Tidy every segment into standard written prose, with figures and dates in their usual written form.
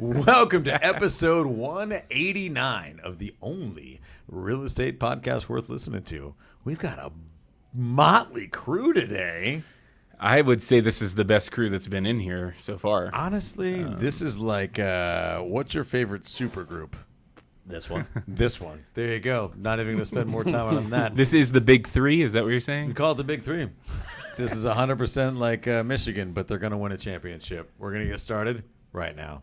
Welcome to episode 189 of the only real estate podcast worth listening to. We've got a motley crew today. I would say this is the best crew that's been in here so far. Honestly, this is like, what's your favorite super group? This one. This one. There you go. Not even going to spend more time on that. This is the big three? Is that what you're We saying? call it the Big Three. This is 100% like Michigan, but they're going to win a championship. We're going to get started right now.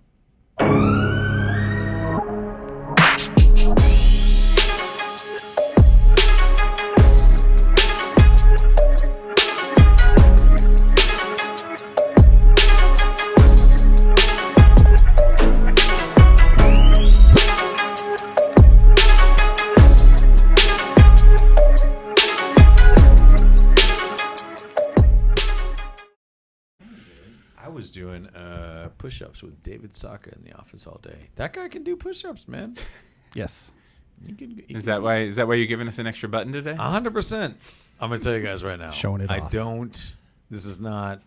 I was doing push-ups with David Saka in the office all day. That guy can do push-ups, man. Yes. Is that why you're giving us an extra button today? 100%. I'm going to tell you guys right now. Showing it off. This is not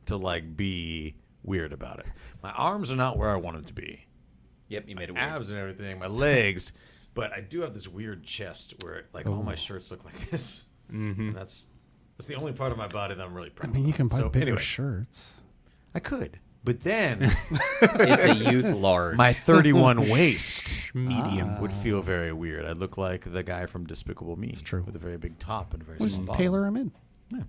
to like be weird about it. My arms are not where I want them to be. Yep, you made it weird. Abs and everything, my legs, but I do have this weird chest where like all my shirts look like this. Mm-hmm. And that's the only part of my body that I'm really proud of. I mean, you can buy bigger anyway, shirts. I could. But then It's a youth large. my 31 waist Medium. would feel very weird. I'd look like the guy from Despicable Me. It's true. With a very big top and a very We'll small just bottom. tailor them in. Yeah.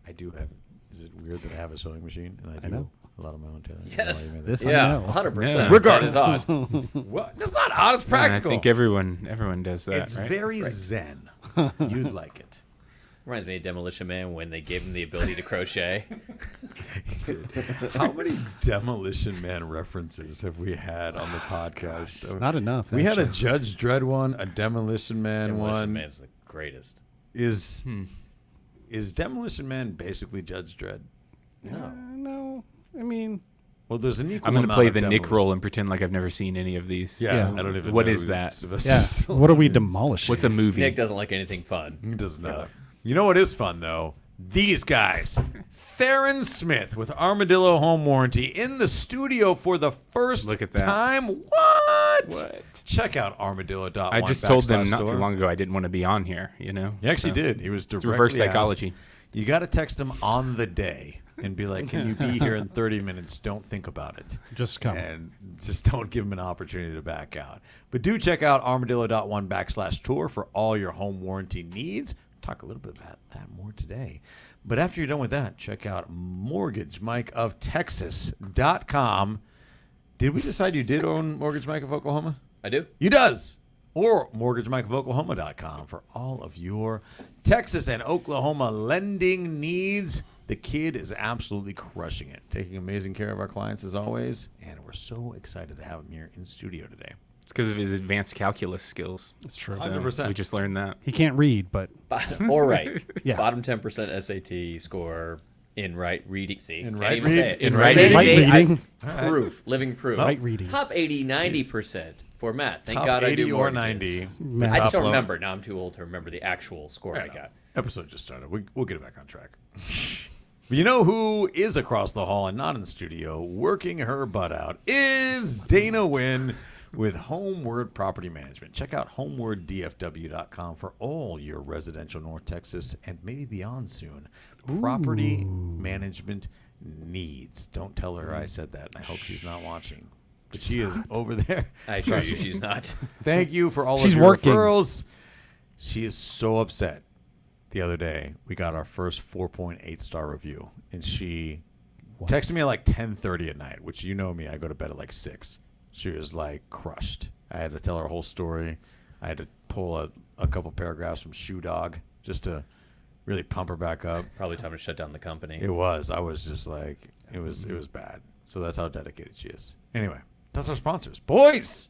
I do have. Is it weird that I have a sewing machine and I do know. a lot of my own tailoring? Yes. This I yeah, know. 100%. Yeah. Regardless. That is odd. What? That's not odd. It's Yeah, practical. I think everyone does that, it's right? very zen. You'd like it. Reminds me of Demolition Man when they gave him the ability to crochet. Dude, how many Demolition Man references have we had on the podcast? Not enough. We had a actually. Judge Dredd one, a Demolition Man Demolition one. Man's the greatest. Is Demolition Man basically Judge Dredd? No. I mean, Well, there's an equal I'm going to amount play of the Nick Demolition- role and pretend like I've never seen any of these. Yeah, Yeah. I don't even What know is who that? Sylvester yeah. Stallone What are we is. demolishing? What's a movie? Nick doesn't like anything fun. He does So- not. You know what is fun, though? These guys. Theron Smith with Armadillo Home Warranty in the studio for the first Look at that. time. What? What? Check out armadillo.1. I just told them not too store. long ago I didn't want to be on here, you know? He actually So, did. He was It's directly reverse asked. psychology. You got to text him on the day and be like, can you be here in 30 minutes? Don't think about it. Just come. And just don't give him an opportunity to back out. But do check out armadillo.1/tour for all your home warranty needs. Talk a little bit about that more today. But after you're done with that, check out mortgagemikeoftexas.com. Did we decide you did own Mortgage Mike of Oklahoma? I do. You does. Or mortgagemikeofoklahoma.com for all of your Texas and Oklahoma lending needs. The kid is absolutely crushing it, taking amazing care of our clients as always, and we're so excited to have him here in studio today. It's because of his advanced calculus skills. It's true. So 100%. we just learned that. He can't read, but All right. Yeah. Bottom 10% SAT score in right reading. See, In can't right even say read- it. in Can't right even reading. say it. Right reading. Proof. Living proof. right reading. Top 80, 90% for math. Thank Top God I 80 do or mortgages. 90. Math. I just don't Top low. remember. Now I'm too old to remember the actual score I got. Episode just started. We'll get it back on track. But you know who is across the hall and not in the studio working her butt out is Dana Wynn with Homeward Property Management. Check out homewarddfw.com for all your residential North Texas and maybe beyond soon property management needs. Don't tell her I said that. I hope she's not watching. But she is over there. I assure you she's not. Thank you for all She's of your working. referrals. She is so upset. The other day, we got our first 4.8 star review, and she texted me at like 10:30 at night, which you know me, I go to bed at like 6. She was like crushed. I had to tell her whole story. I had to pull a couple paragraphs from Shoe Dog just to really pump her back up. Probably time to shut down the company. It was. I was just like, it was bad. So that's how dedicated she is. Anyway, that's our sponsors. Boys!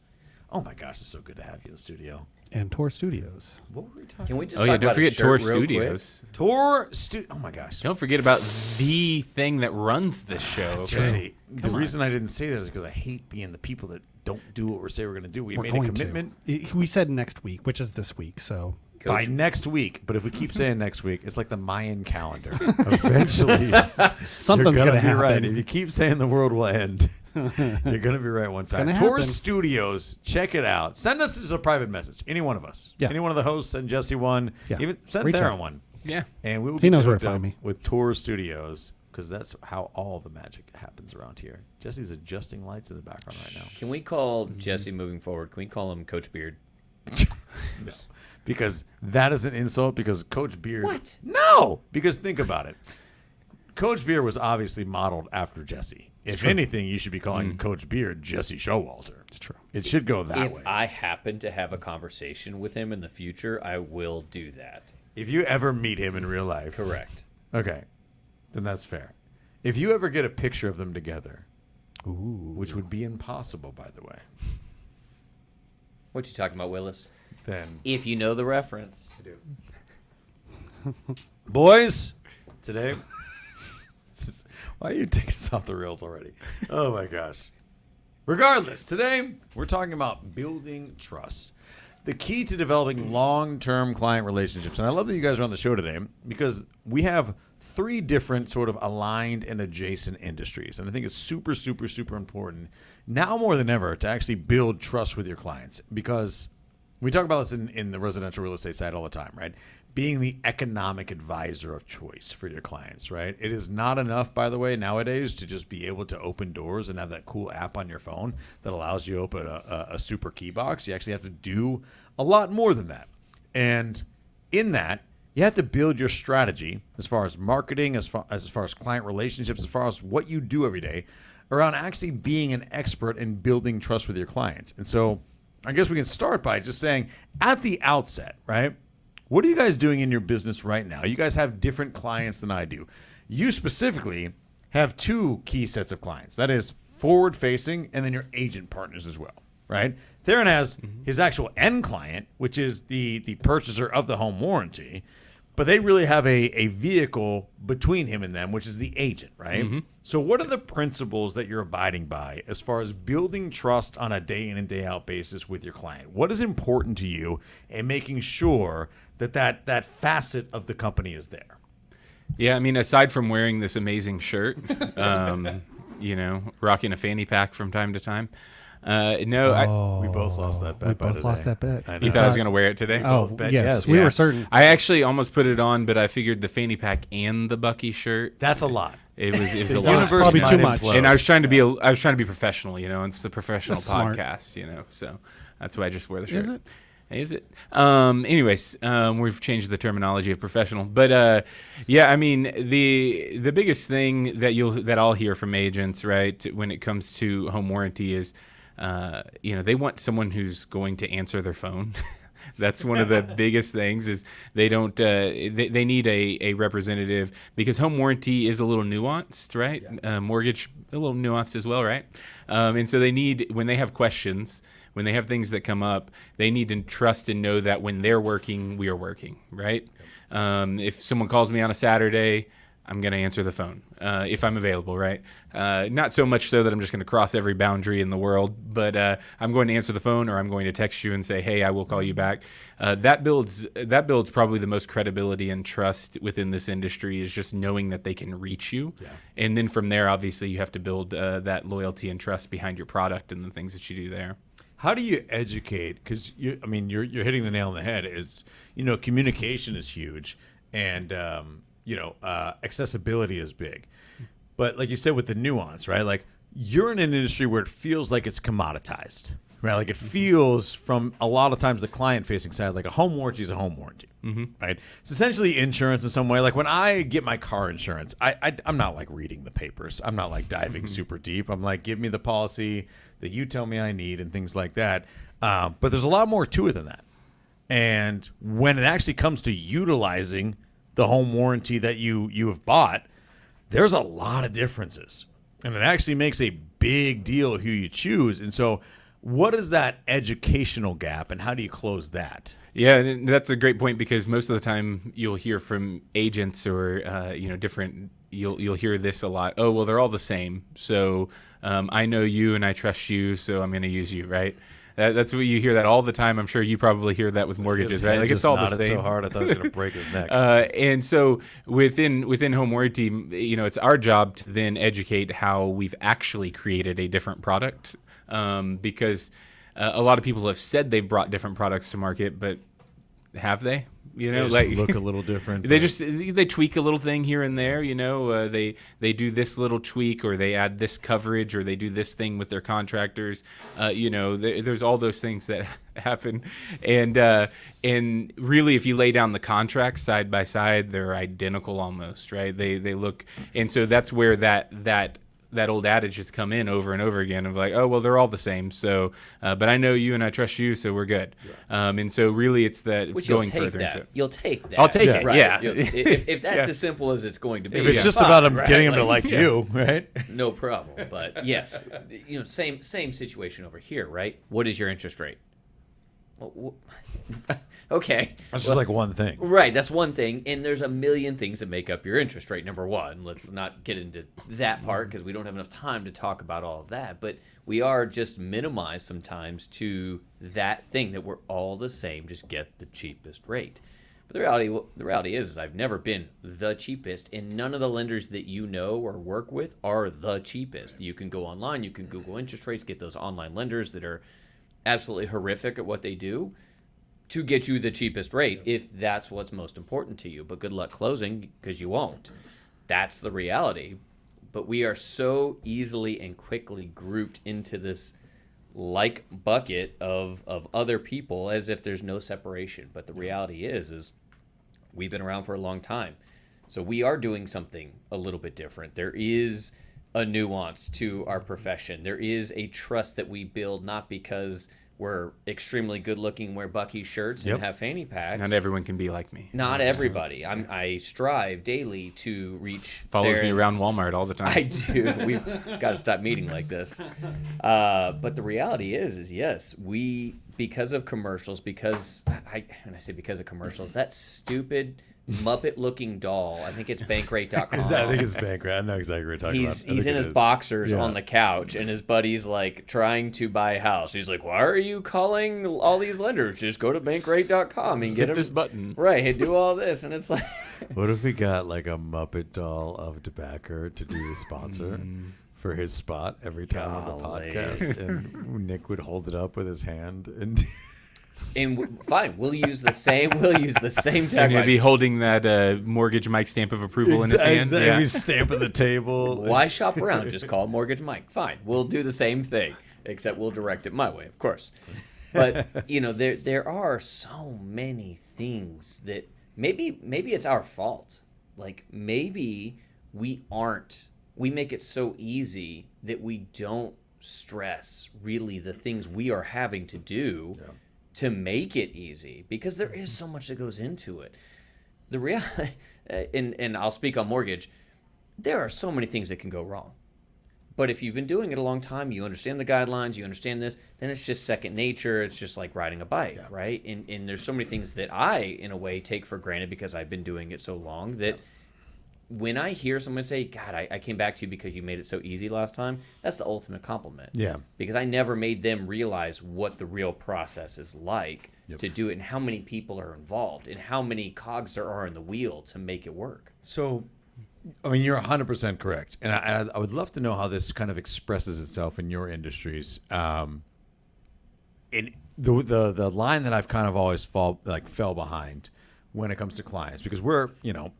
Oh my gosh, it's so good to have you in the studio. And Tor Studios. What were we talking Can we just Oh, talk yeah, don't about forget a Tor shirt real quick? Studios. Oh my gosh. Don't forget about the thing that runs this show. That's okay? right. The reason I didn't say that is because I hate being the people that don't do what we say we're going to do. We We're made a going commitment to. We said next week, which is this week. So by next week. But if we keep saying next week, it's like the Mayan calendar. Eventually, something's you're going to be happen. right. If you keep saying the world will end, You're going to be right one time. gonna Tour happen. Studios, check it out. Send us as a private message. Any one of us. Yeah. Any one of the hosts, send Jesse one. Yeah. Even send Reach Theron out. one. Yeah. And we will He get knows you where to hooked find up me. with Tour Studios because that's how all the magic happens around here. Jesse's adjusting lights in the background right now. Can we call Jesse moving forward? Can we call him Coach Beard? No. Because that is an insult because Coach Beard. What? No. Because think about it. Coach Beard was obviously modeled after Jesse. If anything, you should be calling Coach Beard Jesse Showalter. It's true. It should go that If way. I happen to have a conversation with him in the future, I will do that. If you ever meet him in real life. Correct. Okay. Then that's fair. If you ever get a picture of them together, Ooh. which would be impossible, by the way, What you talking about, Willis? then, If you know the reference. boys, today, why are you taking us off the rails already? Oh my gosh. Regardless, today we're talking about building trust. The key to developing long-term client relationships. And I love that you guys are on the show today because we have 3 different sort of aligned and adjacent industries. And I think it's super, super, super important now more than ever to actually build trust with your clients because we talk about this in the residential real estate side all the time, right? Being the economic advisor of choice for your clients, right? It is not enough, by the way, nowadays to just be able to open doors and have that cool app on your phone that allows you to open a super key box. You actually have to do a lot more than that. And in that, you have to build your strategy as far as marketing, as far as client relationships, as far as what you do every day around actually being an expert in building trust with your clients. And so I guess we can start by just saying at the outset, right? What are you guys doing in your business right now? You guys have different clients than I do. You specifically have 2 key sets of clients. That is forward-facing and then your agent partners as well, right? Theron has his actual end client, which is the purchaser of the home warranty, but they really have a vehicle between him and them, which is the agent, right? So what are the principles that you're abiding by as far as building trust on a day in and day out basis with your client? What is important to you in making sure that facet of the company is there? Yeah, I mean, aside from wearing this amazing shirt, rocking a fanny pack from time to time. We both lost that bet. We by both the lost day. that bet. I know. You thought I was going to wear it today? Oh, bet yes. yes. We Yeah. were certain. I actually almost put it on, but I figured the fanny pack and the Bucky shirt. That's a lot. It was a The lot. universe probably might too much. implode. And I was trying to be professional, and it's a professional That's smart. podcast, so that's why I just wear the shirt. Is it? Is it? Anyways, we've changed the terminology of professional, but yeah, I mean the biggest thing that I'll hear from agents, right, when it comes to home warranty is, they want someone who's going to answer their phone. That's one of the biggest things is they don't they need a representative because home warranty is a little nuanced, right? Yeah. Mortgage a little nuanced as well, right? And so they need, when they have questions, when they have things that come up, they need to trust and know that when they're working, we are working, right? If someone calls me on a Saturday, I'm going to answer the phone if I'm available, right? Not so much so that I'm just going to cross every boundary in the world, but I'm going to answer the phone or I'm going to text you and say, hey, I will call you back. That builds probably the most credibility and trust within this industry is just knowing that they can reach you. Yeah. And then from there, obviously, you have to build that loyalty and trust behind your product and the things that you do there. How do you educate? Because you're hitting the nail on the head. Is communication is huge, and accessibility is big. But like you said, with the nuance, right? Like you're in an industry where it feels like it's commoditized, right? Like it feels from a lot of times the client-facing side, like a home warranty is a home warranty, right? It's essentially insurance in some way. Like when I get my car insurance, I'm not like reading the papers. I'm not like diving super deep. I'm like, give me the policy that you tell me I need and things like that. But there's a lot more to it than that. And when it actually comes to utilizing the home warranty that you have bought, there's a lot of differences. And it actually makes a big deal who you choose. And so what is that educational gap and how do you close that? Yeah, and that's a great point because most of the time you'll hear from agents or different. You'll hear this a lot. Oh, well, they're all the same. So I know you and I trust you, so I'm going to use you, right? That's what you hear that all the time. I'm sure you probably hear that with mortgages, right? Like it's all the same. So hard, I thought I was going to break his neck. And so within Home Warranty, it's our job to then educate how we've actually created a different product, because a lot of people have said they've brought different products to market, but have they? They just look a little different. They tweak a little thing here and there. They do this little tweak, or they add this coverage, or they do this thing with their contractors. There's all those things that happen, and really, if you lay down the contracts side by side, they're identical almost, right? They look, and so that's where that old adage has come in over and over again of like, oh, well, they're all the same. So, but I know you and I trust you, so we're good. Yeah. And so really it's that Which going further that. into it. You'll take that. I'll take it, right. yeah. If that's as simple as it's going to be. If it's just fine, about him right? getting him to like you, right? No problem. But yes, same situation over here, right? What is your interest rate? Okay. That's just like one thing. Right, that's one thing, and there's a million things that make up your interest rate. Number one, let's not get into that part because we don't have enough time to talk about all of that, but we are just minimized sometimes to that thing that we're all the same, just get the cheapest rate. But the reality is I've never been the cheapest, and none of the lenders that you know or work with are the cheapest. You can go online, you can Google interest rates, get those online lenders that are absolutely horrific at what they do to get you the cheapest rate if that's what's most important to you. But good luck closing because you won't. That's the reality. But we are so easily and quickly grouped into this like bucket of other people as if there's no separation. But the reality is we've been around for a long time. So we are doing something a little bit different. There is a nuance to our profession. There is a trust that we build, not because we're extremely good looking, wear Bucky shirts and have fanny packs. Not everyone can be like me. Not everybody. I strive daily to reach. Follows me around Walmart all the time. I do. We've got to stop meeting like this. But the reality is yes, because of commercials, when I say because of commercials, that stupid Muppet-looking doll. I think it's Bankrate.com. I think it's Bankrate. I know exactly what you're talking about. He's in his boxers on the couch, and his buddy's like trying to buy a house. He's like, "Why are you calling all these lenders? Just go to Bankrate.com and get this button." Right, and do all this. And it's like, what if we got like a Muppet doll of DeBacker to do the sponsor for his spot every time on the podcast, and Nick would hold it up with his hand and. And fine, we'll use the same And tagline. he'd be holding that mortgage Mike stamp of approval in his hand. Exactly. Yeah. He's stamping the table. Why shop around? Just call Mortgage Mike. Fine, we'll do the same thing, except we'll direct it my way, of course. But there are so many things that maybe it's our fault. Like maybe we make it so easy that we don't stress really the things we are having to do. Yeah. To make it easy, because there is so much that goes into it. The reality, and I'll speak on mortgage, there are so many things that can go wrong. But if you've been doing it a long time, you understand the guidelines, you understand this, then it's just second nature. It's just like riding a bike, right? And there's so many things that I, in a way, take for granted because I've been doing it so long that when I hear someone say, God, I came back to you because you made it so easy last time, that's the ultimate compliment. Yeah. Because I never made them realize what the real process is like to do it and how many people are involved and how many cogs there are in the wheel to make it work. So, I mean, you're 100% correct. And I would love to know how this kind of expresses itself in your industries. In the line that I've kind of always fell behind when it comes to clients, because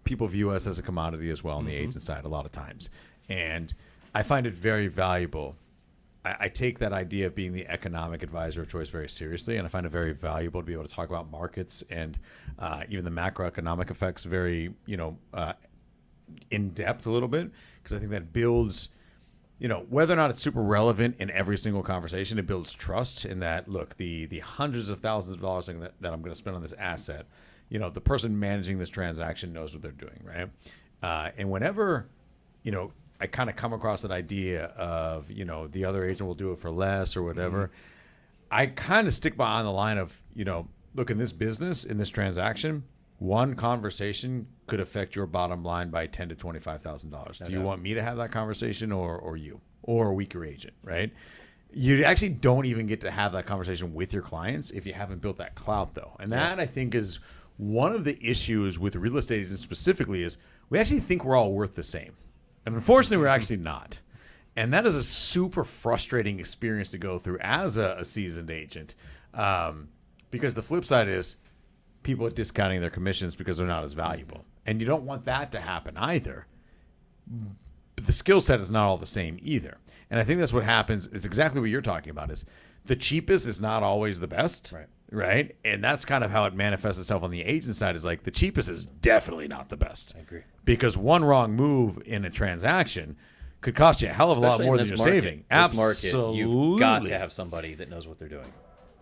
people view us as a commodity as well on the agent side a lot of times. And I find it very valuable. I take that idea of being the economic advisor of choice very seriously, and I find it very valuable to be able to talk about markets and even the macroeconomic effects very, in depth a little bit, because I think that builds, whether or not it's super relevant in every single conversation, it builds trust in that, look, the hundreds of thousands of dollars that I'm going to spend on this asset, the person managing this transaction knows what they're doing, right? And whenever, I kind of come across that idea of, the other agent will do it for less or whatever, I kind of stick behind the line of, look, in this business, in this transaction, one conversation could affect your bottom line by $10,000 to $25,000. Do you want me to have that conversation or you or a weaker agent, right? You actually don't even get to have that conversation with your clients if you haven't built that clout, though. And that, I think, is one of the issues with real estate agents specifically is we actually think we're all worth the same. And unfortunately, we're actually not. And that is a super frustrating experience to go through as a seasoned agent. Because the flip side is people are discounting their commissions because they're not as valuable. And you don't want that to happen either. But the skill set is not all the same either. And I think that's what happens. It's exactly what you're talking about is the cheapest is not always the best. Right. And that's kind of how it manifests itself on the agent side is like the cheapest is definitely not the best. I agree. Because one wrong move in a transaction could cost you a hell of a lot more than you're saving. Absolutely. You've got to have somebody that knows what they're doing.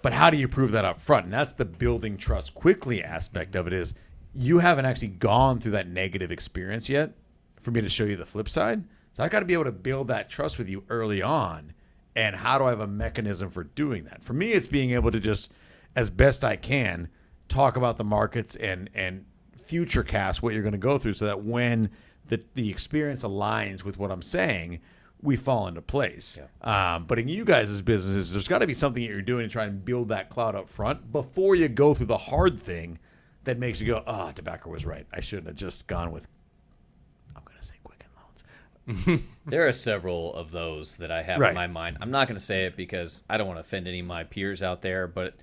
But how do you prove that up front? And that's the building trust quickly aspect of it is you haven't actually gone through that negative experience yet for me to show you the flip side. So I got to be able to build that trust with you early on. And how do I have a mechanism for doing that? For me, it's being able to just, as best I can, talk about the markets and future cast what you're going to go through so that when the experience aligns with what I'm saying, we fall into place. But in you guys' businesses, there's got to be something that you're doing to try and build that cloud up front before you go through the hard thing that makes you go, DeBacker was right. I shouldn't have just gone with, I'm going to say Quicken Loans. There are several of those that I have in my mind. I'm not going to say it because I don't want to offend any of my peers out there, but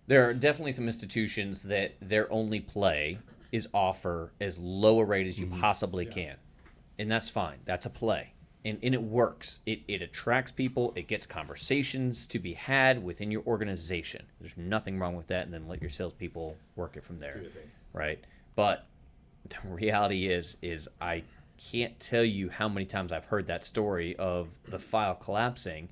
there are definitely some institutions that their only play is offer as low a rate as you possibly can. And that's fine. That's a play. And it works. It attracts people. It gets conversations to be had within your organization. There's nothing wrong with that. And then let your salespeople work it from there. Right? But the reality is I can't tell you how many times I've heard that story of the file collapsing.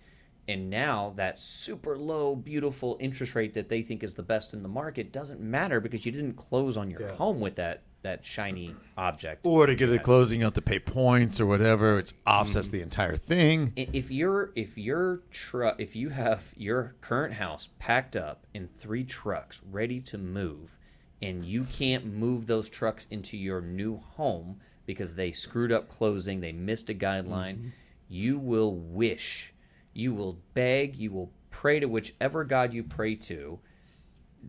And now that super low, beautiful interest rate that they think is the best in the market doesn't matter because you didn't close on your home with that shiny object. Or to get a closing, you have to pay points or whatever, which offsets the entire thing. If you have your current house packed up in 3 trucks ready to move, and you can't move those trucks into your new home because they screwed up closing, they missed a guideline, you will wish. You will beg, you will pray to whichever God you pray to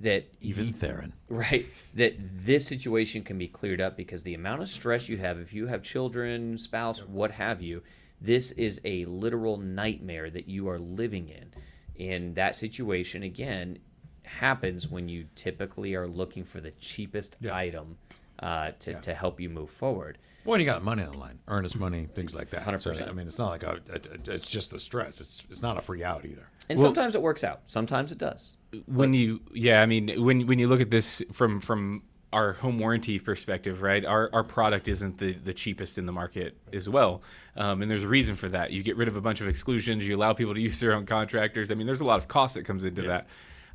that even Theron. Right, that this situation can be cleared up because the amount of stress you have, if you have children, spouse, what have you, this is a literal nightmare that you are living in. And that situation, again, happens when you typically are looking for the cheapest item to help you move forward. Well, you got money on the line, earnest money, things like that. 100%. So, I mean, it's not like it's just the stress. It's not a free out either. And sometimes it works out. Sometimes it does. When you look at this from our home warranty perspective, right? Our product isn't the cheapest in the market as well, and there's a reason for that. You get rid of a bunch of exclusions. You allow people to use their own contractors. I mean, there's a lot of cost that comes into that.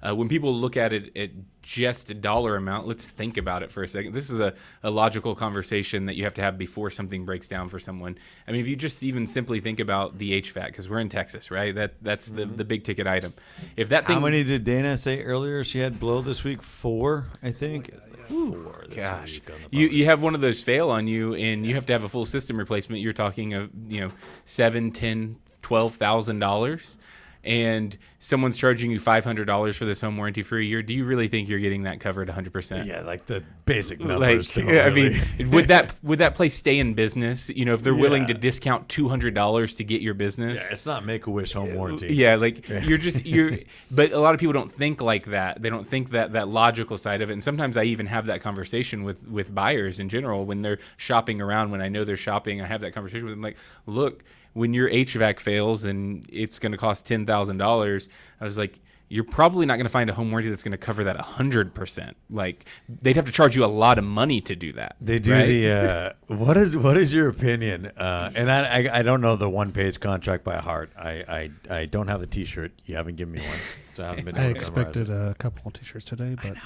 When people look at it at just a dollar amount, let's think about it for a second. This is a logical conversation that you have to have before something breaks down for someone. I mean, if you just even simply think about the HVAC, because we're in Texas, right? That's the big ticket item. If that thing, how many did Dana say earlier she had blow this week? 4, I think. 4 this gosh, week on the you have one of those fail on you, and you have to have a full system replacement. You're talking of $7,000, $10,000, $12,000. And someone's charging you $500 for this home warranty for a year, do you really think you're getting that covered 100%? Yeah, like the basic numbers. I mean, would that place stay in business? If they're willing to discount $200 to get your business. Yeah, it's not Make-A-Wish home warranty. Yeah, you're. But a lot of people don't think like that. They don't think that logical side of it. And sometimes I even have that conversation with buyers in general when they're shopping around. When I know they're shopping, I have that conversation with them. Like, look, when your HVAC fails and it's going to cost $10,000, I was like, you're probably not going to find a home warranty that's going to cover that 100%. Like, they'd have to charge you a lot of money to do that. They do the what is your opinion? And I don't know the one-page contract by heart. I don't have the T-shirt. You haven't given me one, so I haven't been. I expected a couple of T-shirts today, but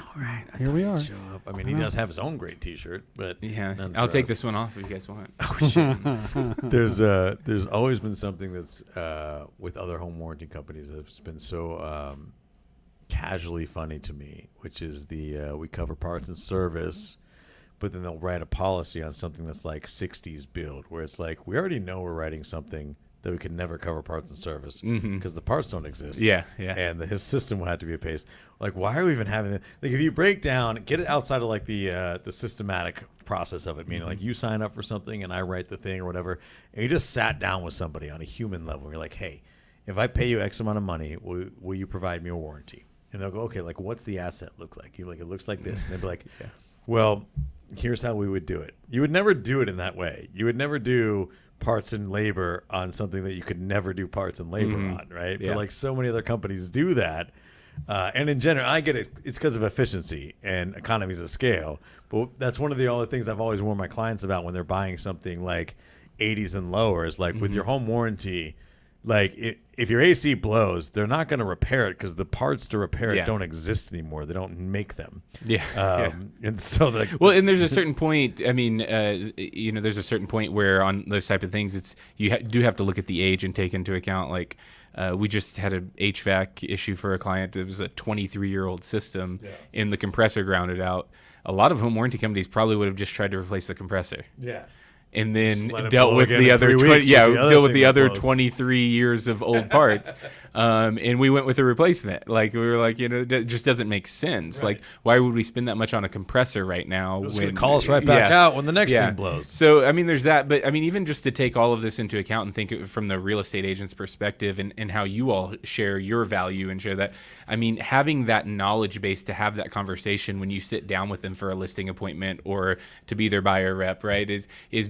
here we are. I mean, he does have his own great T-shirt, but I'll take this one off if you guys want. There's always been something that's with other home warranty companies that's been so casually funny to me, which is we cover parts and service, but then they'll write a policy on something that's like 60s build, where it's like, we already know we're writing something that we could never cover parts and service because the parts don't exist. Yeah. And his system would have to be a pace. Like, why are we even having that? Like, if you break down, get it outside of like the systematic process of it, meaning like you sign up for something and I write the thing or whatever, and you just sat down with somebody on a human level. You're like, hey, if I pay you X amount of money, will you provide me a warranty? And they'll go, okay, like, what's the asset look like? You're like, it looks like this. And they'd be like, well, here's how we would do it. You would never do it in that way. You would never do parts and labor on something that you could never do parts and labor on, right? Yeah. But like so many other companies do that. And in general, I get it. It's because of efficiency and economies of scale. But that's one of the other things I've always warned my clients about when they're buying something like 80s and lower is like with your home warranty, like if your AC blows, they're not going to repair it because the parts to repair it don't exist anymore. They don't make them. And so like, well, and there's a certain point. I mean, there's a certain point where on those type of things, it's you do have to look at the age and take into account. Like we just had an HVAC issue for a client. It was a 23-year-old system, and the compressor grounded out. A lot of home warranty companies probably would have just tried to replace the compressor. Yeah. And then dealt with the other deal with the other 23 years of old parts, and we went with a replacement. Like we were like, that just doesn't make sense. Right. Like, why would we spend that much on a compressor right now? It's going to call us right back out when the next thing blows. So I mean, there's that. But I mean, even just to take all of this into account and think of it from the real estate agent's perspective and how you all share your value and share that. I mean, having that knowledge base to have that conversation when you sit down with them for a listing appointment or to be their buyer rep, right? Is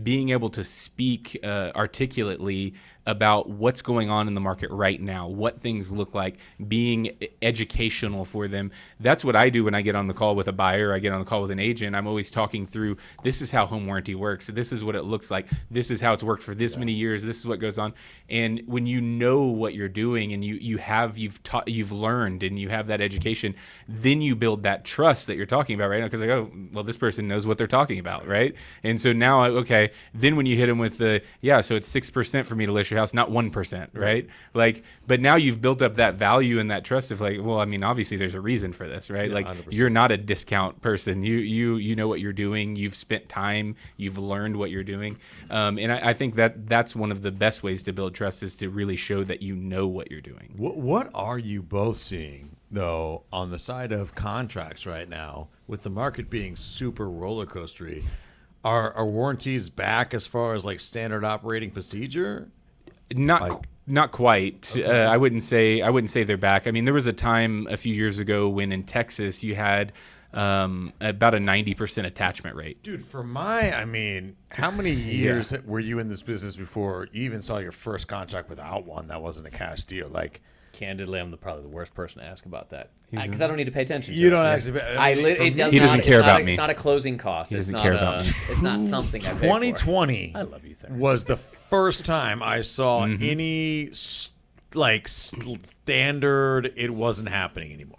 being able to speak articulately about what's going on in the market right now, what things look like, being educational for them. That's what I do when I get on the call with a buyer, I get on the call with an agent. I'm always talking through, this is how home warranty works. This is what it looks like. This is how it's worked for this many years. This is what goes on. And when you know what you're doing and you've learned and you have that education, then you build that trust that you're talking about right now. Because like, oh, well, this person knows what they're talking about, right? And so now, okay, then when you hit them with so it's 6% for me to list your house, not 1%, right? Like, but now you've built up that value and that trust of like, well, I mean, obviously there's a reason for this, right? Like 100%. You're not a discount person. You know what you're doing. You've spent time. You've learned what you're doing. And I think that's one of the best ways to build trust is to really show that you know what you're doing. What are you both seeing, though, on the side of contracts right now with the market being super roller coastery? Are warranties back as far as like standard operating procedure? Not quite. Okay. I wouldn't say they're back. I mean, there was a time a few years ago when in Texas you had about a 90% attachment rate. Dude, how many years were you in this business before you even saw your first contract without one that wasn't a cash deal? Like, candidly, I'm probably the worst person to ask about that because I don't need to pay attention to you it. don't actually. He doesn't care about me. It's not a closing cost. It's not it's not something I pay 2020 for. I love you, Theron. Was the first time I saw any standard. It wasn't happening anymore.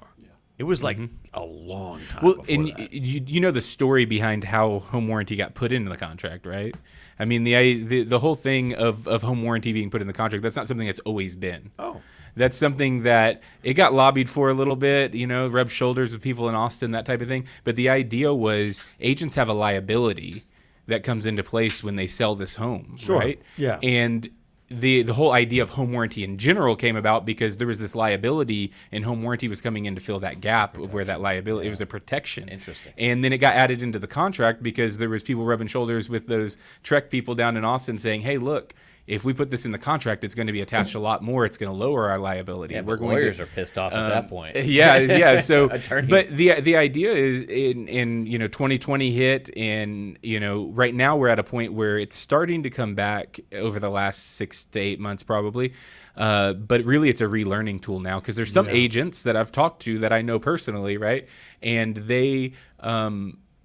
It was like a long time. Well, before and that. you know the story behind how home warranty got put into the contract, right? I mean, the whole thing of home warranty being put in the contract, that's not something that's always been. Oh. That's something that it got lobbied for a little bit, rubbed shoulders with people in Austin, that type of thing. But the idea was agents have a liability that comes into place when they sell this home, right? Yeah. And the whole idea of home warranty in general came about because there was this liability and home warranty was coming in to fill that gap of where that liability, it was a protection. Interesting. And then it got added into the contract because there was people rubbing shoulders with those Trek people down in Austin saying, hey, look, if we put this in the contract, it's going to be attached a lot more. It's going to lower our liability. Yeah, lawyers are pissed off at that point. Yeah. So, Attorney. But the idea is in 2020 hit, and right now we're at a point where it's starting to come back over the last 6 to 8 months probably. But really, it's a relearning tool now because there's some agents that I've talked to that I know personally, right, and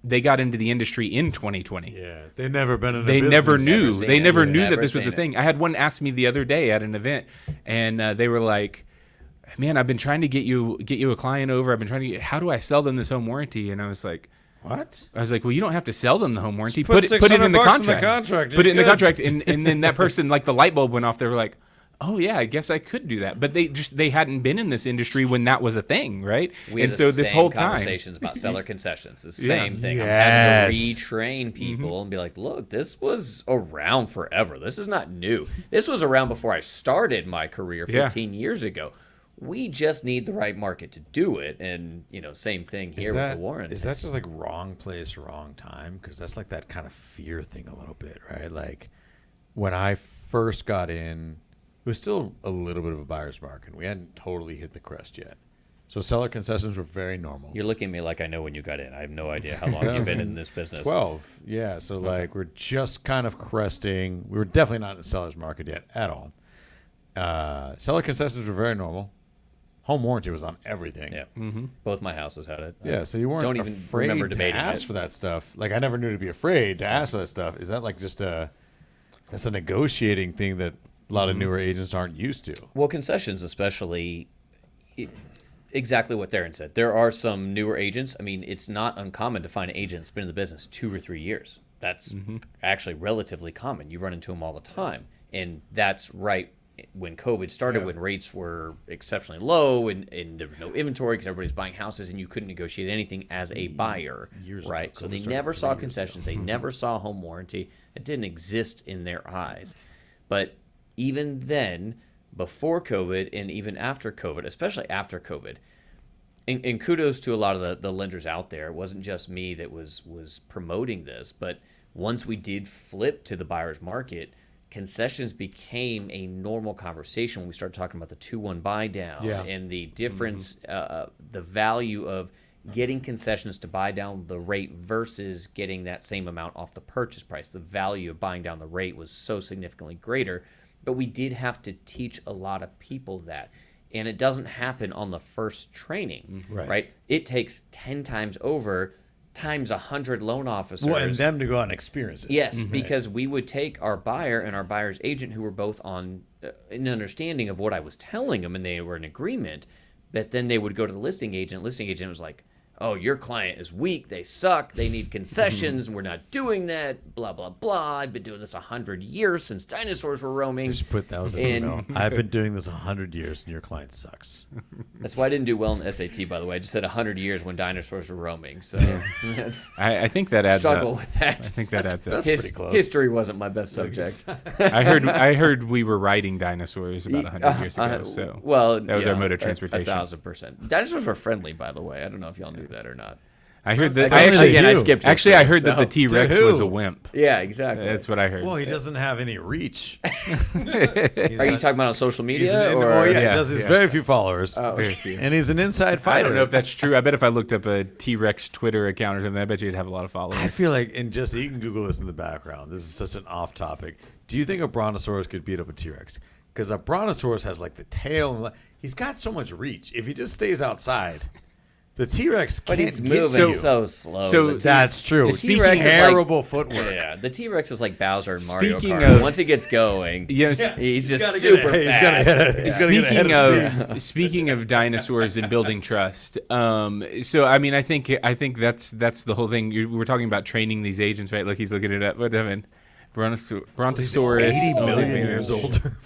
they got into the industry in 2020. Yeah, they've never been in the They business. never knew. They never knew that Never this was a seen thing. I had one ask me the other day at an event, and they were like, "Man, I've been trying to get you a client over. I've been trying to how do I sell them this home warranty?" And I was like, "What?" I was like, "Well, you don't have to sell them the home warranty. Put it in the $600 contract. in the contract. Put it in the contract." And then that person, like the light bulb went off. They were like, oh yeah, I guess I could do that. But they hadn't been in this industry when that was a thing, right? We had and so this whole time, conversations about seller concessions. The Yeah. same thing. Yes. I'm having to retrain people and be like, look, this was around forever. This is not new. This was around before I started my career 15 years ago. We just need the right market to do it. And, same thing here with the warranty. Is that just like wrong place, wrong time? Because that's like that kind of fear thing a little bit, right? Like when I first got in, it was still a little bit of a buyer's market. We hadn't totally hit the crest yet. So seller concessions were very normal. You're looking at me like I know when you got in. I have no idea how long you've been in this business. 12. Yeah. So like we're just kind of cresting. We were definitely not in the seller's market yet at all. Seller concessions were very normal. Home warranty was on everything. Yeah. Both my houses had it. Yeah, so you weren't Don't even afraid remember to debating ask it. for that stuff. Like I never knew to be afraid to ask for that stuff. Is that like just that's a negotiating thing that a lot of newer agents aren't used to? Well, concessions especially, exactly what Theron said. There are some newer agents. I mean, it's not uncommon to find an agent that's been in the business 2 or 3 years. That's actually relatively common. You run into them all the time. And that's right when COVID started, when rates were exceptionally low and there was no inventory because everybody's buying houses and you couldn't negotiate anything as a buyer, right? So they never saw concessions. They never saw home warranty. It didn't exist in their eyes. But even then, before COVID and even after COVID, especially after COVID, and kudos to a lot of the lenders out there. It wasn't just me that was promoting this, but once we did flip to the buyer's market, concessions became a normal conversation when we started talking about the 2-1 buy down and the difference, the value of getting concessions to buy down the rate versus getting that same amount off the purchase price. The value of buying down the rate was so significantly greater, but we did have to teach a lot of people that. And it doesn't happen on the first training, right? It takes 10 times over times 100 loan officers. Well, and them to go out and experience it. Yes, because we would take our buyer and our buyer's agent who were both on an understanding of what I was telling them and they were in agreement, but then they would go to the listing agent. Listing agent was like, oh, your client is weak, they suck, they need concessions, we're not doing that, blah, blah, blah. I've been doing this 100 years since dinosaurs were roaming. Just put that was an email. I've been doing this 100 years and your client sucks. That's why I didn't do well in the SAT, by the way. I just said 100 years when dinosaurs were roaming. So that's, I think that adds struggle up. with that. I think that adds up. pretty close. History wasn't my best subject. I heard we were riding dinosaurs about 100 years ago. So well, that was our mode of a transportation. 1,000%. Dinosaurs were friendly, by the way. I don't know if y'all knew that or not. I heard that. I I skipped. Actually, I heard history, that the T-Rex To who? was a wimp. Yeah, exactly. That's what I heard. Well, he doesn't have any reach. Are you talking about on social He's media? he Yeah, does. He's yeah. very few followers, Very few. and he's an inside fighter. I don't know if that's true. I bet if I looked up a T-Rex Twitter account or something, I bet you'd have a lot of followers. I feel like, and Jesse, you can Google this in the background. This is such an off topic. Do you think a brontosaurus could beat up a T-Rex? Because a brontosaurus has like the tail. And he's got so much reach. If he just stays outside, the T-Rex can't But he's get moving so, so slow. so That's true. The T-Rex is like- terrible footwork. Yeah, the T-Rex is like Bowser in Mario Speaking Kart. of- Once he gets going, yes. he's just gotta get super ahead. fast. He's gotta get ahead of Speaking of dinosaurs and building trust, so I mean, I think that's the whole thing. We were talking about training these agents, right? Look, he's looking it up. What Devin? Brontosaurus, 80 building million advantage. years older.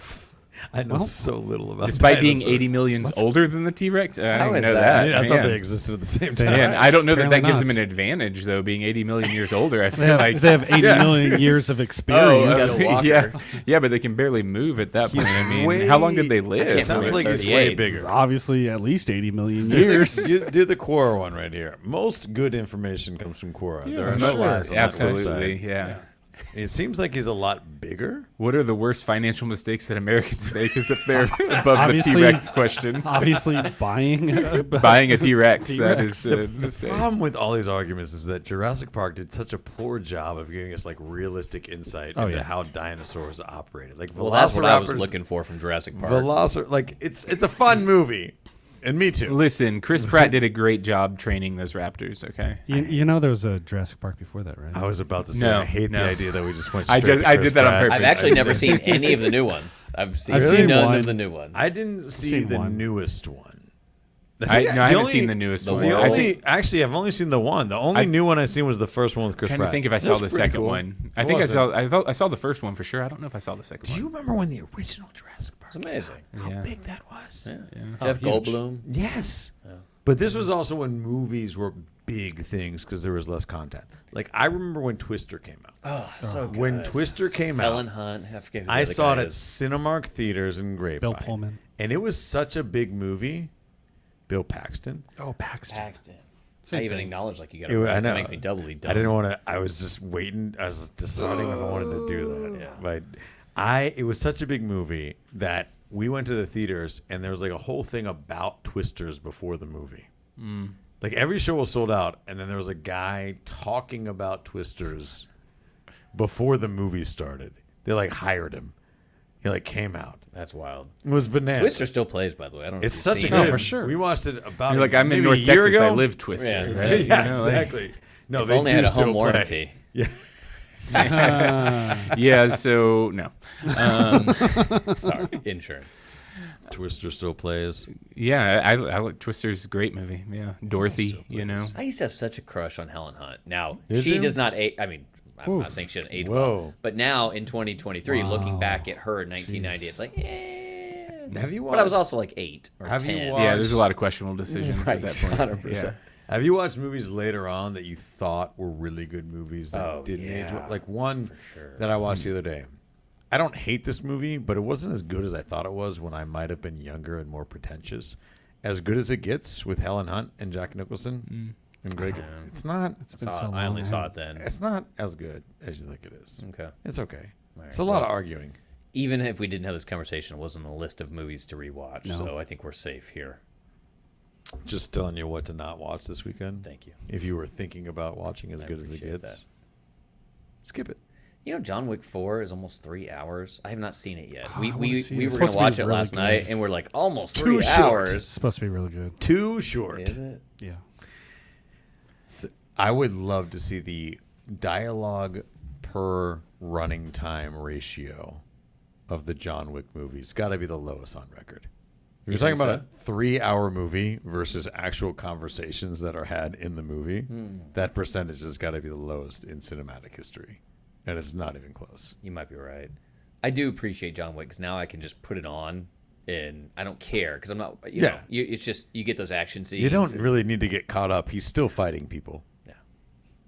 I know so little about Despite being dinosaurs. 80 million older than the T-Rex, I How didn't even is know that? that. Yeah, I thought Man. they existed at the same time. Man, I don't know that Apparently gives them not. an advantage though, being 80 million years older. I They feel have, like they have 80 million years of experience. got a walker. yeah, but they can barely move at that point. I mean, way- how long did they live? It sounds like he's way 38. bigger. Obviously, at least 80 million years. You do the Quora one right here. Most good information comes from Quora. There are no lies on that Absolutely, website. yeah. It seems like he's a lot bigger. What are the worst financial mistakes that Americans make? As if they're above the Obviously- T-Rex question. Obviously, buying. Buying a T-Rex, that T-Rex. is a The mistake. problem with all these arguments is that Jurassic Park did such a poor job of giving us like realistic insight into yeah. how dinosaurs operated. Like Well, that's what I was velociraptors- looking for from Jurassic Park. Like it's a fun movie, and me too. Listen, Chris Pratt did a great job training those raptors. Okay, You know there was a Jurassic Park before that, right? I was about to say No, I hate no. the idea that we just went. I Straight did- to I Chris did that on Pratt. purpose. I've actually never seen any of the new ones. I've seen I've seen none one. of the new ones. I didn't see seen the one. newest one. I haven't only- seen the newest the one. The world- actually, I've only seen the one. The only new one I've seen was the first one with Chris trying Pratt. to think if I saw That's the pretty second cool. one. I What think I was saw. it? I saw the first one for sure. I don't know if I saw the second Do one. you remember when the original Jurassic Park? It's amazing. How Yeah. big that was? Yeah. Oh, Jeff huge. Goldblum. Yes. But this was also when movies were big things because there was less content. Like I remember when Twister came out. Oh, so good. When Twister came Helen out, Hunt. I forget who the I other saw it guy at is. Cinemark theaters in Grapevine. Bill Pullman. And it was such a big movie. Bill Paxton. Oh, Paxton. Paxton. Same I even thing. acknowledge like you got I to. know. That makes me doubly dumb. I didn't want to. I was just waiting. I was deciding if I wanted to do that. Yeah. But it was such a big movie that we went to the theaters and there was like a whole thing about Twisters before the movie. Like every show was sold out, and then there was a guy talking about Twisters before the movie started. They like hired him. He like came out. That's wild. It was bananas. Twister still plays, by the way. I don't know. It's if you've such a seen good. it. for sure. We watched it about. You're like, I'm in maybe a North year Texas. ago. I live Twister. Yeah, right? Yeah, You know, like- exactly. No, If they only do had a still home play. warranty. Yeah. yeah. So no. Sorry, insurance. Twister still plays. Yeah, I like Twister's a great movie. Yeah, Dorothy. You know. I used to have such a crush on Helen Hunt. Now Did she you? does not age. I mean, I'm Ooh. not saying she doesn't age Whoa. well, but now in 2023, looking Wow. back at her in 1990, it's like, Have you watched? But I was also like 8 or Have you 10. watched- Yeah, there's a lot of questionable decisions Right, at that point. 100%. Yeah. Have you watched movies later on that you thought were really good movies that Oh, didn't age well? yeah, Like one sure. that I watched the other day. I don't hate this movie, but it wasn't as good as I thought it was when I might have been younger and more pretentious. As good as it gets with Helen Hunt and Jack Nicholson and Greg, it's not. It's been so long. I only saw I it then. It's not as good as you think it is. Okay. It's okay. All It's right, a lot well, of arguing. Even if we didn't have this conversation, it wasn't on the list of movies to rewatch. No. So I think we're safe here. Just telling you what to not watch this weekend. Thank you. If you were thinking about watching as I good as it appreciate gets, that. skip it. You know, John Wick 4 is almost 3 hours. I have not seen it yet. Oh, We I wanna we, see it. we It's were going supposed to to be watch it really last good. night, and we're like, almost Too 3 short. hours. It's supposed to be really good. Too short. Is it? Yeah. I would love to see the dialogue per running time ratio of the John Wick movies. It's got to be the lowest on record. If you're talking think about a 3-hour movie versus actual conversations that are had in the movie, that percentage has got to be the lowest in cinematic history. And it's not even close. You might be right. I do appreciate John Wick because now I can just put it on and I don't care because I'm not. You Yeah. know, it's just you get those action scenes. You don't really need to get caught up. He's still fighting people. Yeah.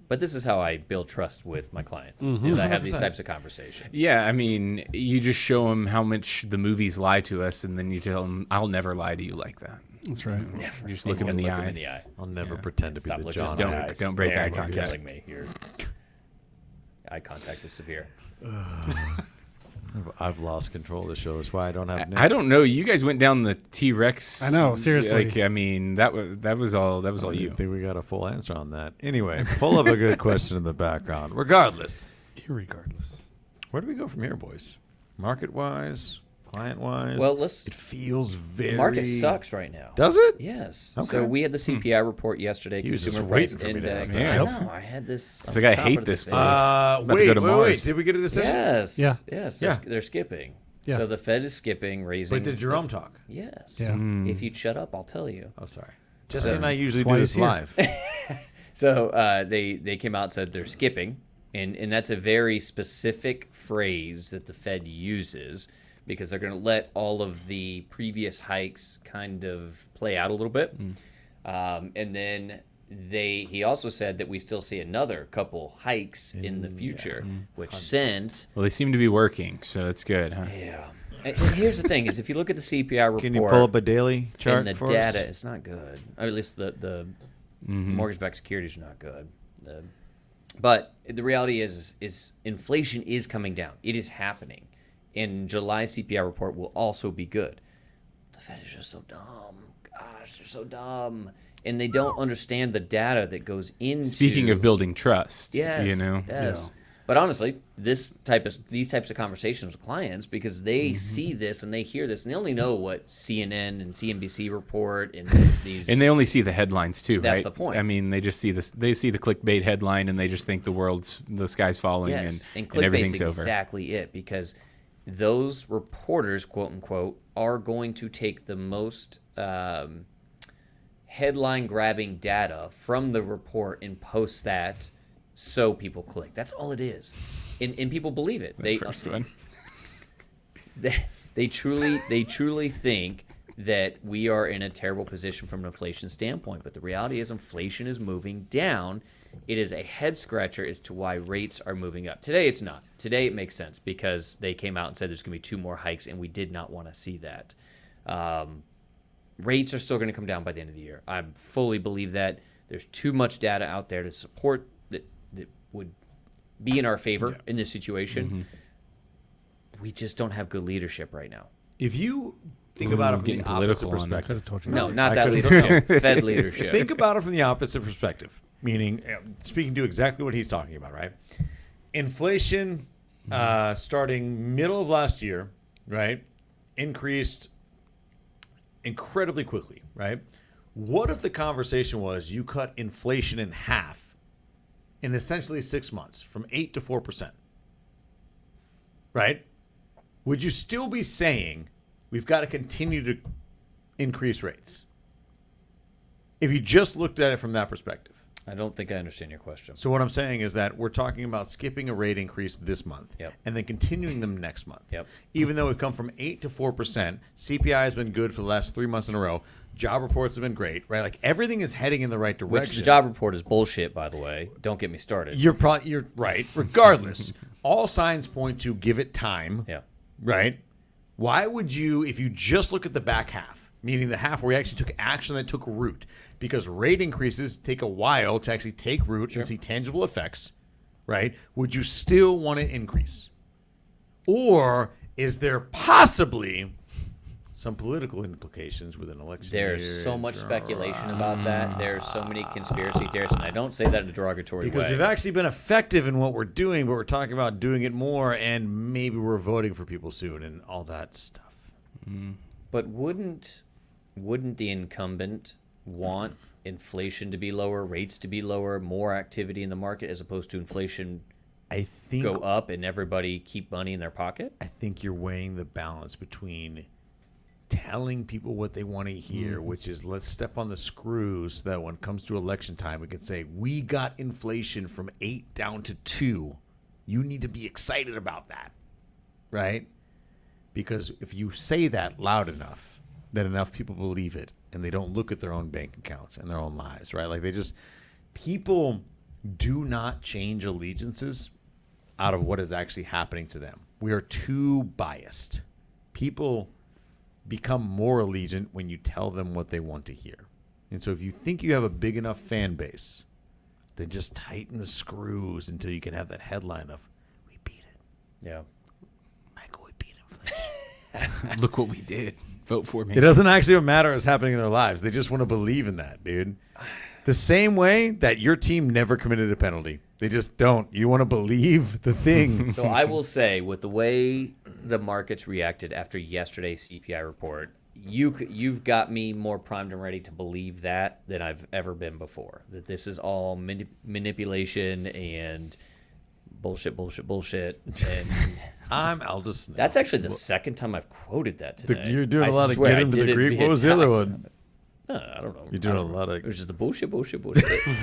But this is how I build trust with my clients. Is I have these 100%. types of conversations. Yeah, I mean, you just show them how much the movies lie to us, and then you tell them, "I'll never lie to you like that." That's right. Never. Just look him in the Look him eyes. in the eye. I'll never pretend to be Stop the looking John. at don't- my eyes. don't break eye You're contact. like me. Eye contact is severe. I've lost control of the show. That's why I don't have. I don't know. You guys went down the T-Rex. I know, seriously. Like, I mean, that was all I you. think we got a full answer on that. Anyway, pull up a good question in the background. Regardless, Irregardless. where do we go from here, boys? Market wise, client wise. Well, let's. It feels very. The market sucks right now. Does it? Yes. Okay. So we had the CPI report yesterday, He was just Consumer Price waiting for me to Index. ask that. I Yeah. know. I had this. It's like, I hate this place. Uh, About to wait, go to wait. Mars. Did we get a decision? Yes. Yeah. Yes. Yeah. They're skipping. Yeah. So the Fed is skipping, raising. But did Jerome talk? Yes. Yeah. If you'd shut up, I'll tell you. Oh, sorry. Jesse So- and I usually That's why do he's this here. live. So they came out and said they're skipping, and that's a very specific phrase that the Fed uses because they're going to let all of the previous hikes kind of play out a little bit, and then he also said that we still see another couple hikes in the future, which sent. Well, they seem to be working, so it's good, huh? Yeah. And here's the thing: is if you look at the CPI report, Can you pull up a daily chart and the for data, us? it's not good. Or at least the mortgage-backed securities are not good. But the reality is inflation is coming down. It is happening. And July CPI report will also be good. The Fed is just so dumb. Gosh, they're so dumb. And they don't understand the data that goes into. Speaking of building trust, Yes. you know, Yes. But honestly, these types of conversations with clients, because they see this and they hear this, and they only know what CNN and CNBC report and these. and they only see the headlines too, That's right? the point. I mean, they just see this. They see the clickbait headline, and they just think the sky's falling, yes, and and everything's clickbait's over. exactly it, because those reporters, quote unquote, are going to take the most headline grabbing data from the report and post that so people click. That's all it is. And people believe it. The first one. They truly think that we are in a terrible position from an inflation standpoint. But the reality is inflation is moving down. It is a head scratcher as to why rates are moving up. Today it's not. Today it makes sense because they came out and said there's going to be 2 more hikes, and we did not want to see that. Rates are still going to come down by the end of the year. I fully believe that. There's too much data out there to support that would be in our favor in this situation. Mm-hmm. We just don't have good leadership right now. If you think about it from the getting opposite political on it. perspective. No, not I that could've- leadership. Fed leadership. Think about it from the opposite perspective, meaning speaking to exactly what he's talking about, right? Inflation starting middle of last year, right, increased incredibly quickly, right? What if the conversation was you cut inflation in half in essentially 6 months from 8 to 4%, right? Would you still be saying we've got to continue to increase rates if you just looked at it from that perspective? I don't think I understand your question. So what I'm saying is that we're talking about skipping a rate increase this month and then continuing them next month. Even though we've come from 8 to 4%, CPI has been good for the last 3 months in a row. Job reports have been great, right? Like everything is heading in the right direction. Which the job report is bullshit, by the way. Don't get me started. You're right. Regardless, all signs point to give it time. Right? Why would you, if you just look at the back half, meaning the half where we actually took action that took root, because rate increases take a while to actually take root and see tangible effects, right? Would you still want to increase? Or is there possibly some political implications with an election year? There's so much speculation about that. There's so many conspiracy theorists, and I don't say that in a derogatory because way. we've actually been effective in what we're doing, but we're talking about doing it more, and maybe we're voting for people soon and all that stuff. But wouldn't the incumbent want inflation to be lower, rates to be lower, more activity in the market, as opposed to inflation I think go up and everybody keep money in their pocket? I think you're weighing the balance between telling people what they want to hear, which is let's step on the screws so that when it comes to election time, we can say, we got inflation from 8 down to 2. You need to be excited about that, right? Because if you say that loud enough, then enough people believe it, and they don't look at their own bank accounts and their own lives, right? Like people do not change allegiances out of what is actually happening to them. We are too biased. People become more allegiant when you tell them what they want to hear. And so if you think you have a big enough fan base, then just tighten the screws until you can have that headline of, we beat it. Yeah. Michael, we beat inflation. Look what we did. Vote for me. It doesn't actually matter what's happening in their lives. They just want to believe in that, dude. The same way that your team never committed a penalty. They just don't. You want to believe the thing. So I will say, with the way the markets reacted after yesterday's CPI report, you've got me more primed and ready to believe that than I've ever been before. That this is all manipulation and bullshit. And I'm Aldous Smith. that's actually the second time I've quoted that today. You're doing I a lot of swear, get I into did the it Greek. via What was the other text. one? I don't know. You're doing I a don't know. lot It of... was just the bullshit.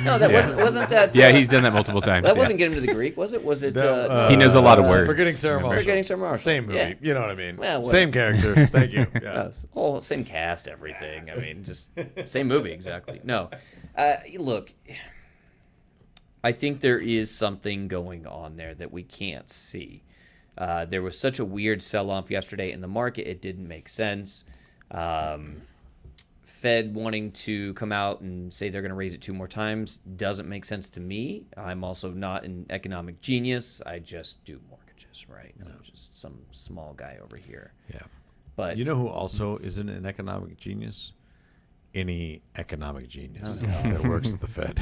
No, that wasn't that. Yeah, he's done that multiple times. That yeah. wasn't getting into the Greek, was it? Was it? He knows a lot of uh, words. Forgetting Sarah Marshall. Forgetting Sarah Marshall. Same movie. Yeah. You know what I mean. Well, same character. Thank you. Yeah. Same cast, everything. I mean, just same movie exactly. No, look, I think there is something going on there that we can't see. There was such a weird sell-off yesterday in the market; it didn't make sense. Fed wanting to come out and say they're going to raise it 2 more times doesn't make sense to me. I'm also not an economic genius. I just do mortgages, right? I'm just some small guy over here. Yeah. But You know who also isn't an economic genius? Any economic genius that works at the Fed.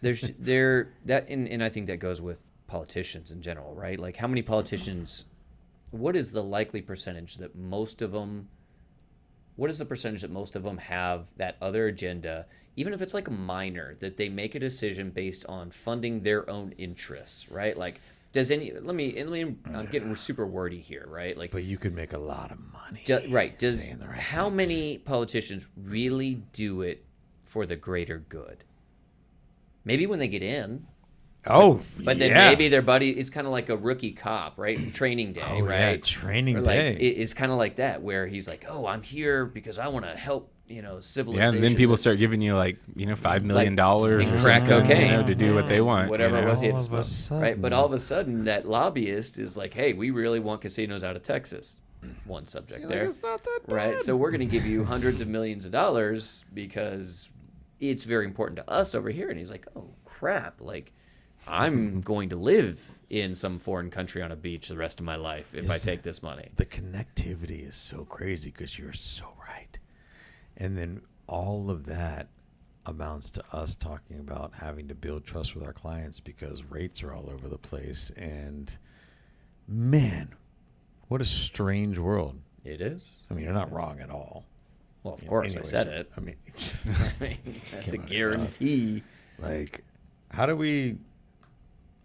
and I think that goes with politicians in general, right? Like how many politicians, what is the likely percentage that most of them have that other agenda, even if it's like a minor, that they make a decision based on funding their own interests, right? Like I'm getting super wordy here, right? Like, But you could make a lot of money. right. saying the right How things. many politicians really do it for the greater good. Maybe when they get in, Oh, but then yeah. maybe their buddy is kind of like a rookie cop, right? Training day, Oh, right? yeah, training Or like, day. It's kind of like that, where he's like, "Oh, I'm here because I want to help, Yeah, civilization." and then people start giving you like $5 million Like, or crack something, cocaine. to do what they want. whatever it was he had to All of a smoke, right? But sudden. all of a sudden, that lobbyist is like, "Hey, we really want casinos out of Texas." One subject there, it's not that bad. right? So we're going to give you hundreds of millions of dollars because it's very important to us over here. And he's like, "Oh crap! Like, I'm going to live in some foreign country on a beach the rest of my life if I take this money." The connectivity is so crazy because you're so right. And then all of that amounts to us talking about having to build trust with our clients because rates are all over the place. And man, what a strange world. It is. I mean, you're not wrong at all. Well, of course, Anyways, I said it. I mean, That's a Come on, guarantee. like, how do we,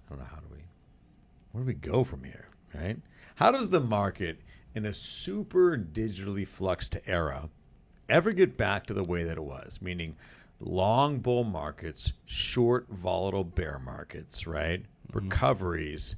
I don't know, where do we go from here, right? How does the market in a super digitally fluxed era ever get back to the way that it was? Meaning long bull markets, short volatile bear markets, right? Recoveries.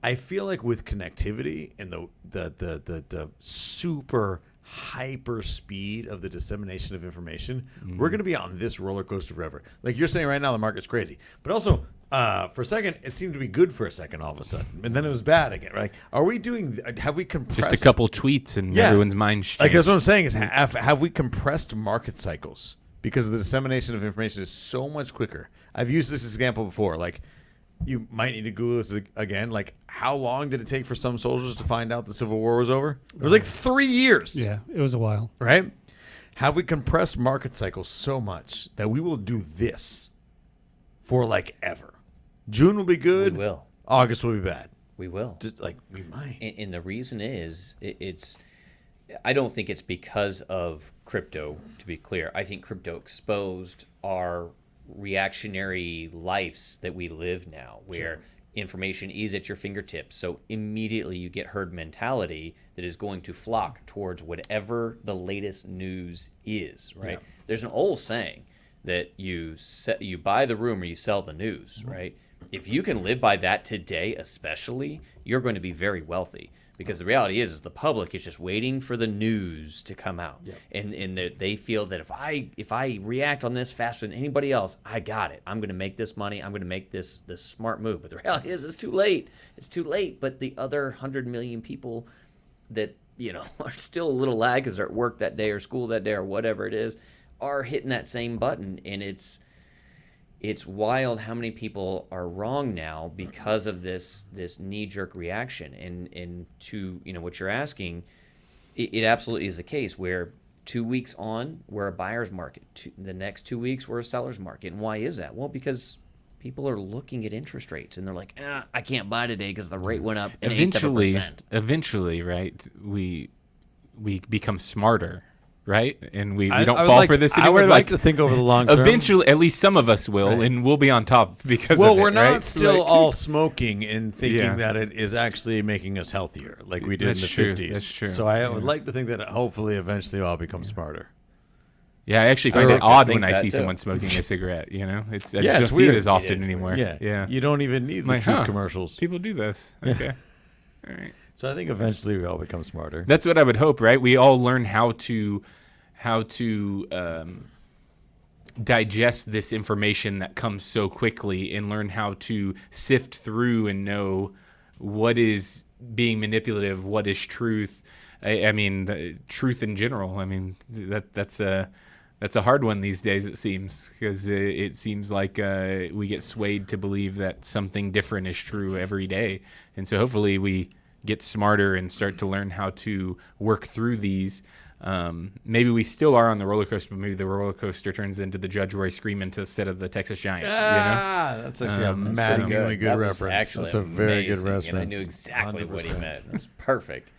I feel like with connectivity and the super hyper speed of the dissemination of information, we're going to be on this roller coaster forever. Like you're saying right now, the market's crazy, but also for a second, it seemed to be good for a second all of a sudden, and then it was bad again. Right? Are we doing? Have we compressed? Just a couple tweets and everyone's mind's changed. Like that's what I'm saying is have we compressed market cycles because the dissemination of information is so much quicker? I've used this example before. Like you might need to Google this again. Like how long did it take for some soldiers to find out the Civil War was over? It was like 3 years. Yeah, it was a while. Right? Have we compressed market cycles so much that we will do this for like ever? June will be good. We will. August will be bad. We will. Just like we might. And the reason is it's I don't think it's because of crypto, to be clear. I think crypto exposed our reactionary lives that we live now, where information is at your fingertips. So immediately you get herd mentality that is going to flock towards whatever the latest news is, right? Yeah. There's an old saying that you buy the rumor, you sell the news, right? If you can live by that today, especially, you're going to be very wealthy. Because the reality is the public is just waiting for the news to come out, and they feel that if I react on this faster than anybody else, I got it. I'm going to make this money. I'm going to make this smart move. But the reality is, it's too late. It's too late. But the other 100 million people that are still a little lag because they're at work that day or school that day or whatever it is, are hitting that same button, and it's wild how many people are wrong now because of this knee-jerk reaction. And to what you're asking, it absolutely is the case where 2 weeks on we're a buyer's market, the next 2 weeks we're a seller's market. And why is that? Well, because people are looking at interest rates and they're like, I can't buy today because the rate went up an eighth of a percent. Eventually, right? We become smarter. Right, and we I don't would fall like- for this I anymore. would like to think over the long term. Eventually, at least some of us will, Right. and we'll be on top because Well, of it. we're not right? still Like- all smoking and thinking Yeah. that it is actually making us healthier, like we did That's in the true. 50s. That's true. So I would like to think that hopefully, eventually, we'll all become smarter. Yeah, I actually find I it like to odd think when I that, see too. someone smoking a cigarette. I just it's don't see weird. it as often It is anymore. Yeah, yeah. You don't even need the Like, truth huh. commercials. People do this. Okay, all right. So I think eventually we all become smarter. That's what I would hope, right? We all learn how to digest this information that comes so quickly and learn how to sift through and know what is being manipulative, what is truth. I mean, the truth in general. I mean, that's a hard one these days, it seems, because it seems like we get swayed to believe that something different is true every day. And so hopefully we get smarter and start to learn how to work through these. Maybe we still are on the roller coaster, but maybe the roller coaster turns into the Judge Roy Screaming instead of the Texas Giant. That's actually a maddeningly good That was reference. actually That's a very good amazing, reference. and I knew exactly what he 100%. meant. It was perfect.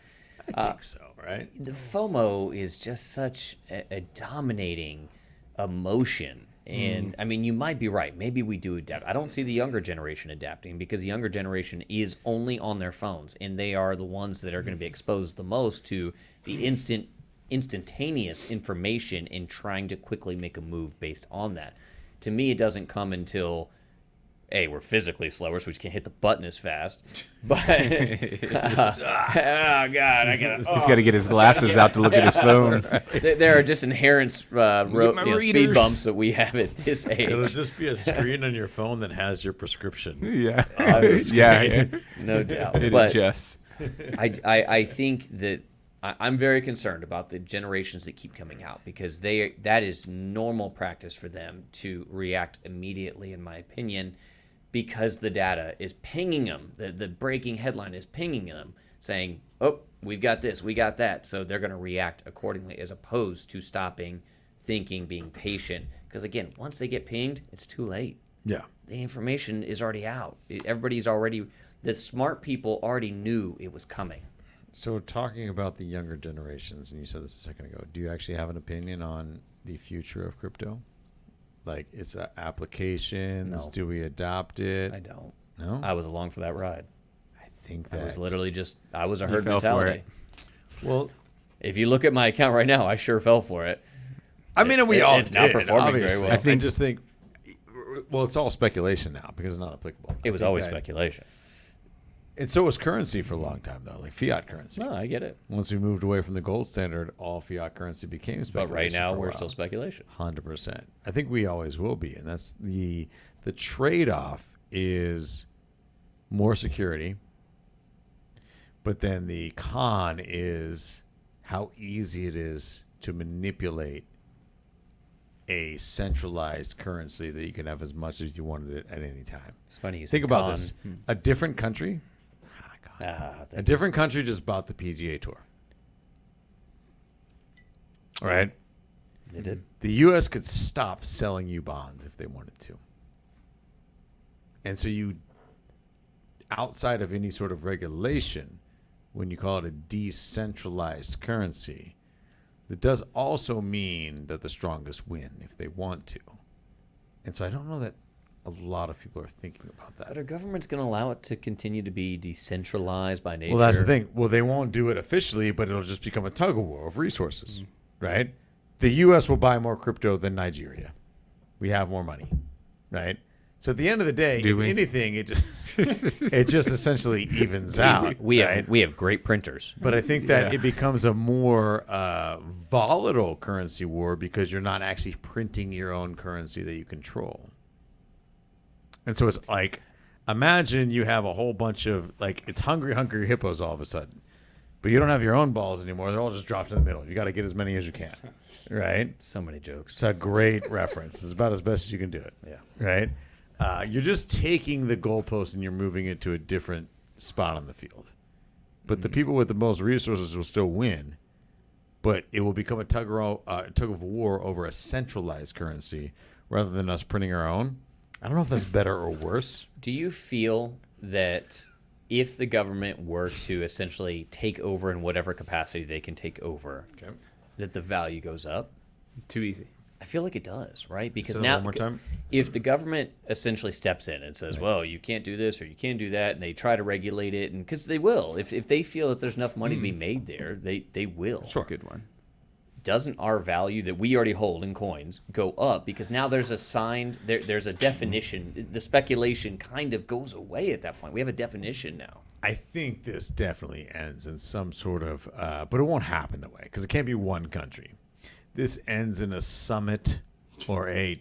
I think so, right? The FOMO is just such a dominating emotion. And I mean, you might be right. Maybe we do adapt. I don't see the younger generation adapting because the younger generation is only on their phones, and they are the ones that are going to be exposed the most to the instant instantaneous information and trying to quickly make a move based on that. To me, it doesn't come until we're physically slower, so we can't hit the button as fast. But oh god, He's got to get his glasses out to look at his phone. there are just inherent speed readers. bumps that we have at this It'll age. just be a screen on your phone that has your prescription. Yeah, Yeah, no doubt. It But adjusts. I think that I'm very concerned about the generations that keep coming out because that is normal practice for them to react immediately, in my opinion, because the data is pinging them. The breaking headline is pinging them, saying, "Oh, we've got this, we got that," so they're going to react accordingly, as opposed to stopping, thinking, being patient. Because again, once they get pinged, it's too late. Yeah. The information is already out. The smart people already knew it was coming. So talking about the younger generations, and you said this a second ago, do you actually have an opinion on the future of crypto? Like its applications? No. Do we adopt it? I don't. No? I was along for that ride. I think that. I was literally I was a You herd fell for mentality. it. Well, If you look at my account right now, I sure fell for it. I mean, we all it's not did, performing very obviously. well. I just think, well, it's all speculation now because it's not applicable. It was always speculation. And so was currency for a long time, though, like fiat currency. No, I get it. Once we moved away from the gold standard, all fiat currency became speculation. But right now, for a we're while. still speculation. 100%. I think we always will be, and that's the trade-off is more security, but then the con is how easy it is to manipulate a centralized currency that you can have as much as you wanted it at any time. It's funny. Think about this: a different country, a different country just bought the PGA Tour. All right. They did. The U.S. could stop selling you bonds if they wanted to. And so you, outside of any sort of regulation, when you call it a decentralized currency, that does also mean that the strongest win if they want to. And so I don't know that a lot of people are thinking about But that. our government's going to allow it to continue to be decentralized by nature. Well, that's the thing. Well, they won't do it officially, but it'll just become a tug of war of resources, right? The U.S. will buy more crypto than Nigeria. We have more money, right? So at the end of the day, Do if we? anything, it just essentially evens out. We right? have great printers. But I think that Yeah. it becomes a more volatile currency war because you're not actually printing your own currency that you control. And so it's like, imagine you have a whole bunch of, like, it's hungry hippos all of a sudden. But you don't have your own balls anymore. They're all just dropped in the middle. You got to get as many as you can, right? So many jokes. It's a great reference. It's about as best as you can do it. Yeah. Right? You're just taking the goalpost and you're moving it to a different spot on the field. But the people with the most resources will still win. But it will become a tug of war over a centralized currency rather than us printing our own. I don't know if that's better or worse. Do you feel that if the government were to essentially take over in whatever capacity they can take over, that the value goes up? Too easy. I feel like it does, right? Because Say that now, one more time. if the government essentially steps in and says, "Well, you can't do this or you can't do that," and they try to regulate it, and because they will, if they feel that there's enough money to be made there, they will. Sure. Good one. Doesn't our value that we already hold in coins go up because now there's a signed there's a definition. The speculation kind of goes away at that point. We have a definition now. I think this definitely ends in some sort of, but it won't happen that way because it can't be one country. This ends in a summit or a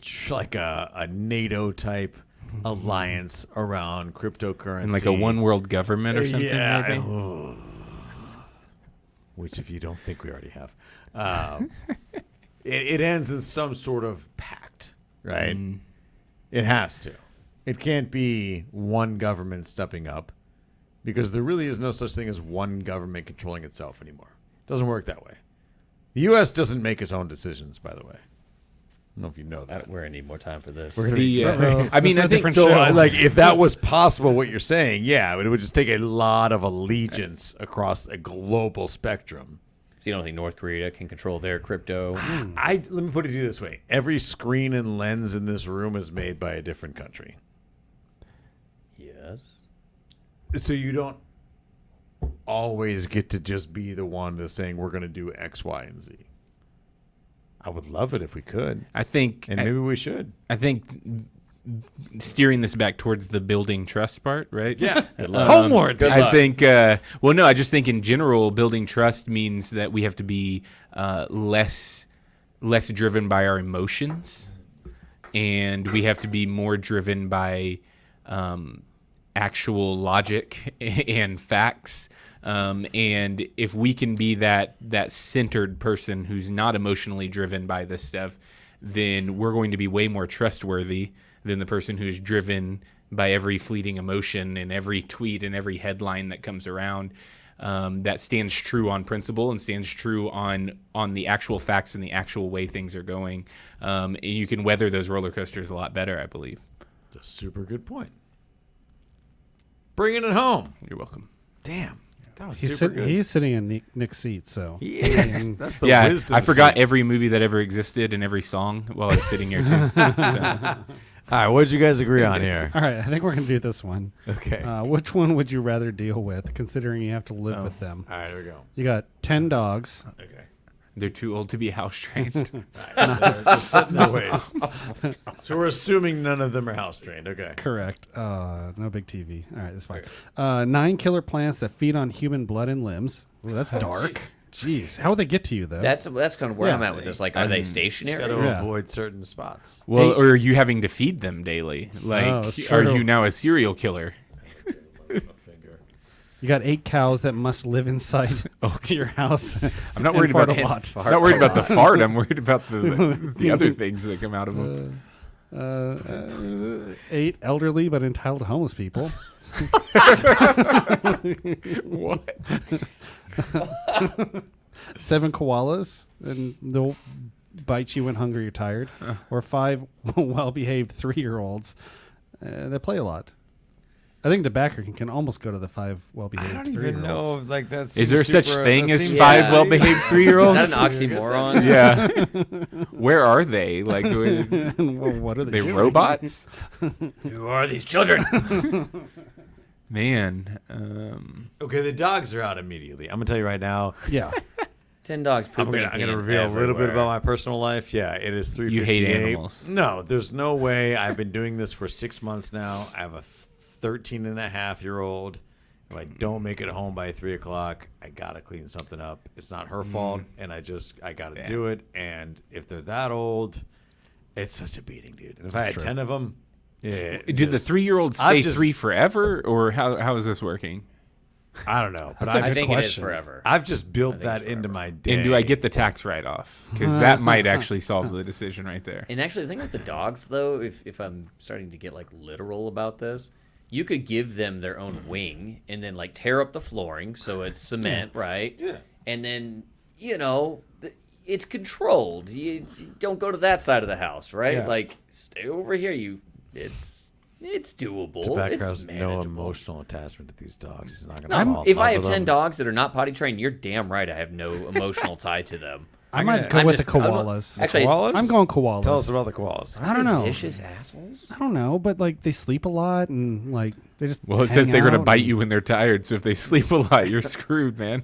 NATO type alliance around cryptocurrency, And like a one world government or something, maybe? Which, if you don't think we already have, it ends in some sort of pact, right? It has to. It can't be one government stepping up because there really is no such thing as one government controlling itself anymore. It doesn't work that way. The U.S. doesn't make its own decisions, by the way. I don't know if you know that. We're gonna need more time for this. We're gonna I mean, I think so. Like, if that was possible, what you're saying, yeah, it would just take a lot of allegiance across a global spectrum. So you don't think North Korea can control their crypto? Let me put it to you this way: every screen and lens in this room is made by a different country. Yes. So you don't. always get to just be the one to saying we're going to do X, Y, and Z. I would love it if we could, I think, and maybe we should. I think steering this back towards the building trust part, right? Yeah, luck. homeward. Good I luck. think. Well, no, I just think in general, building trust means that we have to be less driven by our emotions, and we have to be more driven by actual logic and facts. And if we can be that centered person who's not emotionally driven by this stuff, then we're going to be way more trustworthy than the person who's driven by every fleeting emotion and every tweet and every headline that comes around. That stands true on principle and stands true on the actual facts and the actual way things are going. And you can weather those roller coasters a lot better, I believe. That's a super good point. Bringing it home. You're welcome. Damn, that was He's, super good. he's sitting in Nick's seat, so He is. That's the Yeah, wisdom. I forgot seat. every movie that ever existed and every song while I was sitting here too. So, All right, what did you guys agree on here? all right. I think we're gonna do this one. Okay. Which one would you rather deal with, considering you have to live with them? All right, here we go. You got 10 dogs. Okay. they're too old to be house trained. They're set in their ways. So we're assuming none of them are house trained. Okay. Correct. No big TV. All right, that's fine. 9 killer plants that feed on human blood and limbs. Ooh, that's dark. Jeez, how would they get to you though? That's kind of where Yeah. I'm at with this. Like, are they stationary? Got to Yeah. avoid certain spots. Well, Hey. or are you having to feed them daily? Like, it's are true. you now a serial killer? You got 8 cows that must live inside your house. I'm not and worried fart about a lot. I'm not worried about the fart. I'm worried about the other things that come out of them. 8 elderly but entitled homeless people. What? 7 koalas, and they'll bite you when hungry or tired. Or 5 well-behaved 3-year-olds that play a lot. I think DeBacker can almost go to the 5 well-behaved I don't 3-year-olds. even know. Like that's. Is there such thing as seems- 5 Yeah. well-behaved 3-year-olds? Is that an oxymoron? Yeah. Where are they? Like, Well, what are they they doing? robots? Who are these children? Man. Okay, the dogs are out immediately. I'm gonna tell you right now. Yeah. 10 dogs I'm pooping. gonna reveal a little bit about my personal life. Yeah, it is 3:58. You hate animals. No, there's no way. I've been doing this for 6 months now. I have a 13-and-a-half-year-old. If I don't make it home by 3 o'clock, I gotta clean something up. It's not her fault, and I gotta do it. And if they're that old, it's such a beating, dude. And if I had 10 of them, yeah. Do the 3-year-olds I've stay just- 3 forever, or how is this working? I don't know, but That's a I good think it is question. forever. I've just built that it's into my day. And do I get the tax write-off? Because that might actually solve the decision right there. And actually, the thing with the dogs, though, if I'm starting to get like literal about this, you could give them their own wing and then like tear up the flooring so it's cement, right? Yeah. And then it's controlled. You don't go to that side of the house, right? Yeah. Like stay over here. It's doable. DeBacker It's has no manageable. emotional attachment to these dogs. He's not gonna. If I have 10 dogs that are not potty trained, you're damn right I have no emotional tie to them. I might go I'm with just- the koalas. Actually, koalas? I'm going koalas. Tell us about the koalas. I don't know. Vicious assholes. I don't know, but like they sleep a lot and like they just. Well, it says hang they're going to out bite and- you when they're tired, so if they sleep a lot, you're screwed, man.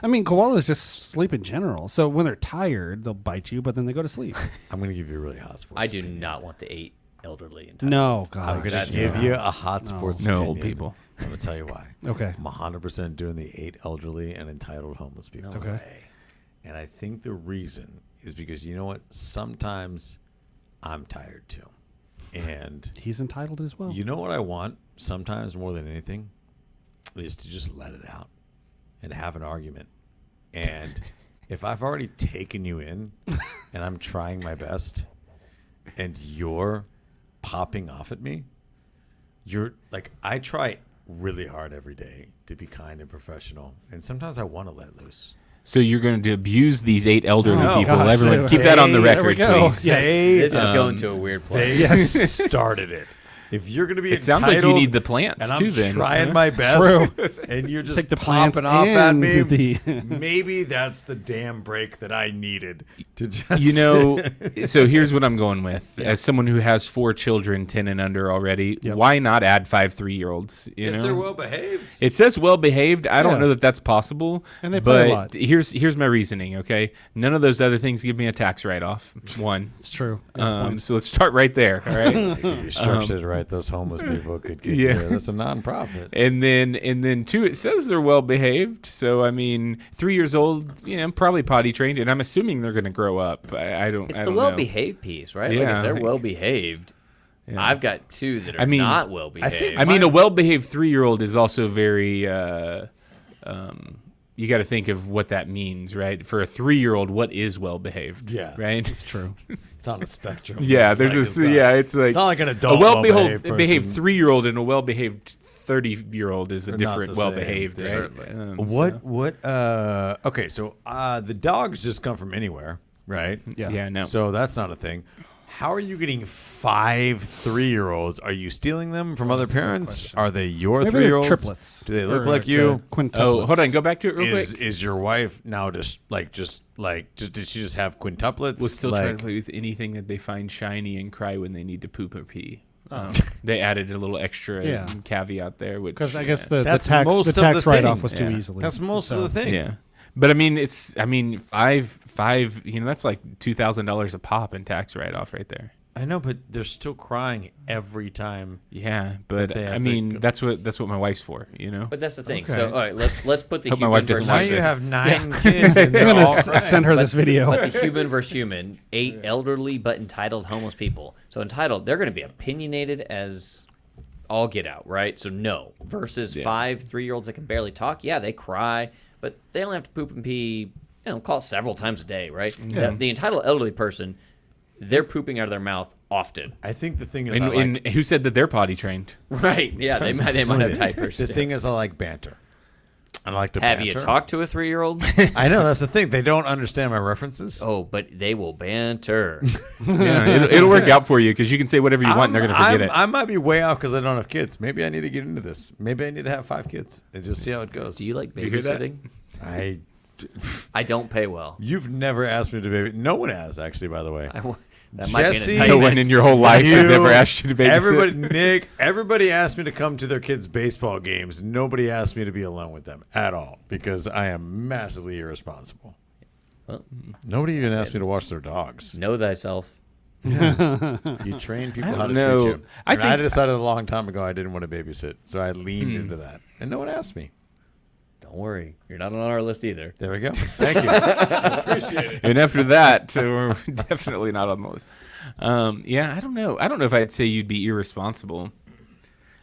I mean, koalas just sleep in general. So when they're tired, they'll bite you, but then they go to sleep. I'm gonna give you a really hot sports. I do opinion. not want the 8 elderly and No, I'm God. gonna give you a hot sports. No opinion. old people. I'm gonna tell you why. Okay. I'm 100% doing the 8 elderly and entitled homeless people. Okay. And I think the reason is because you know what? Sometimes I'm tired too. And He's entitled as well. you know what I want sometimes more than anything is to just let it out and have an argument. And if I've already taken you in and I'm trying my best and you're popping off at me, you're like, I try really hard every day to be kind and professional. And sometimes I want to let loose. So you're going to abuse these 8 elderly No. people. Gosh, Everyone, they- keep that on the There record, we go. please. Yes. They This is going to a weird place. They started it. if you're going to be It sounds like you entitled need the plants and too. I'm then trying my best, True. and you're just Take the plants popping off at and me, the- maybe that's the damn break that I needed to just. You know, so here's what I'm going with. As someone who has 4 children, 10 and under already, why not add 5 3-year-olds? You if know, they're well behaved. it says well behaved. I don't Yeah. know that that's possible. And they play a but lot. here's my reasoning. Okay, none of those other things give me a tax write-off. One. It's true. So let's start right there. All right. If you structured it right, those homeless people could get Yeah. that's a nonprofit. And then 2, it says they're well behaved. So I mean, 3 years old, probably potty trained, and I'm assuming they're going to grow up. I don't. It's I the don't well know. behaved piece, right? Yeah, Like if they're like- well behaved, I've got 2 that are I mean, not well behaved. I mean, a well-behaved 3-year-old is also very. You got to think of what that means, right? For a 3-year-old, what is well-behaved? Yeah. Right. It's true. It's on the spectrum. Yeah. It's There's like this. it's not- Yeah. It's like It's not like an a adult well-behaved person. 3-year-old and a well-behaved 30-year-old is a They're not different the same, well-behaved, right? certainly. So- What? Okay, so the dogs just come from anywhere, right? Yeah. Yeah. No. So that's not a thing. How are you getting 5 3-year-olds? Are you stealing them from other parents? Are they your Maybe they're 3-year-olds? triplets. Do they look Or like you? Oh, hold on. Go back to it real Is quick. is your wife now just did she just have quintuplets? We'll still like, try to play with anything that they find shiny and cry when they need to poop or pee. They added a little extra Yeah. caveat there, which Because I guess the That's tax most of the write-off thing. was too Yeah. easily. That's most of So- the thing. yeah. But I mean, five. That's like $2,000 a pop in tax write-off right there. I know, but they're still crying every time. Yeah, but they have I to mean, go- that's what my wife's for, But that's the thing. Okay. So all right, let's put the Hope my human wife doesn't versus Now watch you this. have 9 kids. And I'm they're gonna all crying. send her this video. But the human versus human, 8 elderly but entitled homeless people. So entitled, they're going to be opinionated as all get out, right? So no. Versus 5 3-year-olds that can barely talk. Yeah, they cry, but they only have to poop and pee, call it several times a day, right? The entitled elderly person, they're pooping out of their mouth often. I think the thing is, I like, And who said that they're potty trained? Right. Yeah, they might have diapers. the too. thing is, I like banter. I like to Have banter. you talked to a 3-year-old? I know that's the thing. They don't understand my references. Oh, but they will banter. Yeah, it'll work out for you because you can say whatever you want and they're gonna forget it. I might be way off because I don't have kids. Maybe I need to get into this. Maybe I need to have 5 kids and just see how it goes. Do you like you hear that? babysitting? I don't pay well. You've never asked me to baby. No one has actually. By the way, That might be Jesse, an No one in your whole life has ever asked you to babysit. Everybody, Nick, everybody asked me to come to their kids' baseball games. Nobody asked me to be alone with them at all because I am massively irresponsible. Well, Nobody even asked me to watch their dogs. know thyself. You train people how to know. treat you. I And think- decided a long time ago I didn't want to babysit, so I leaned into that, and no one asked me. Don't worry, you're not on our list either. There we go. Thank you. Appreciate it. And after that, we're definitely not on the list. Yeah, I don't know. I don't know if I'd say you'd be irresponsible.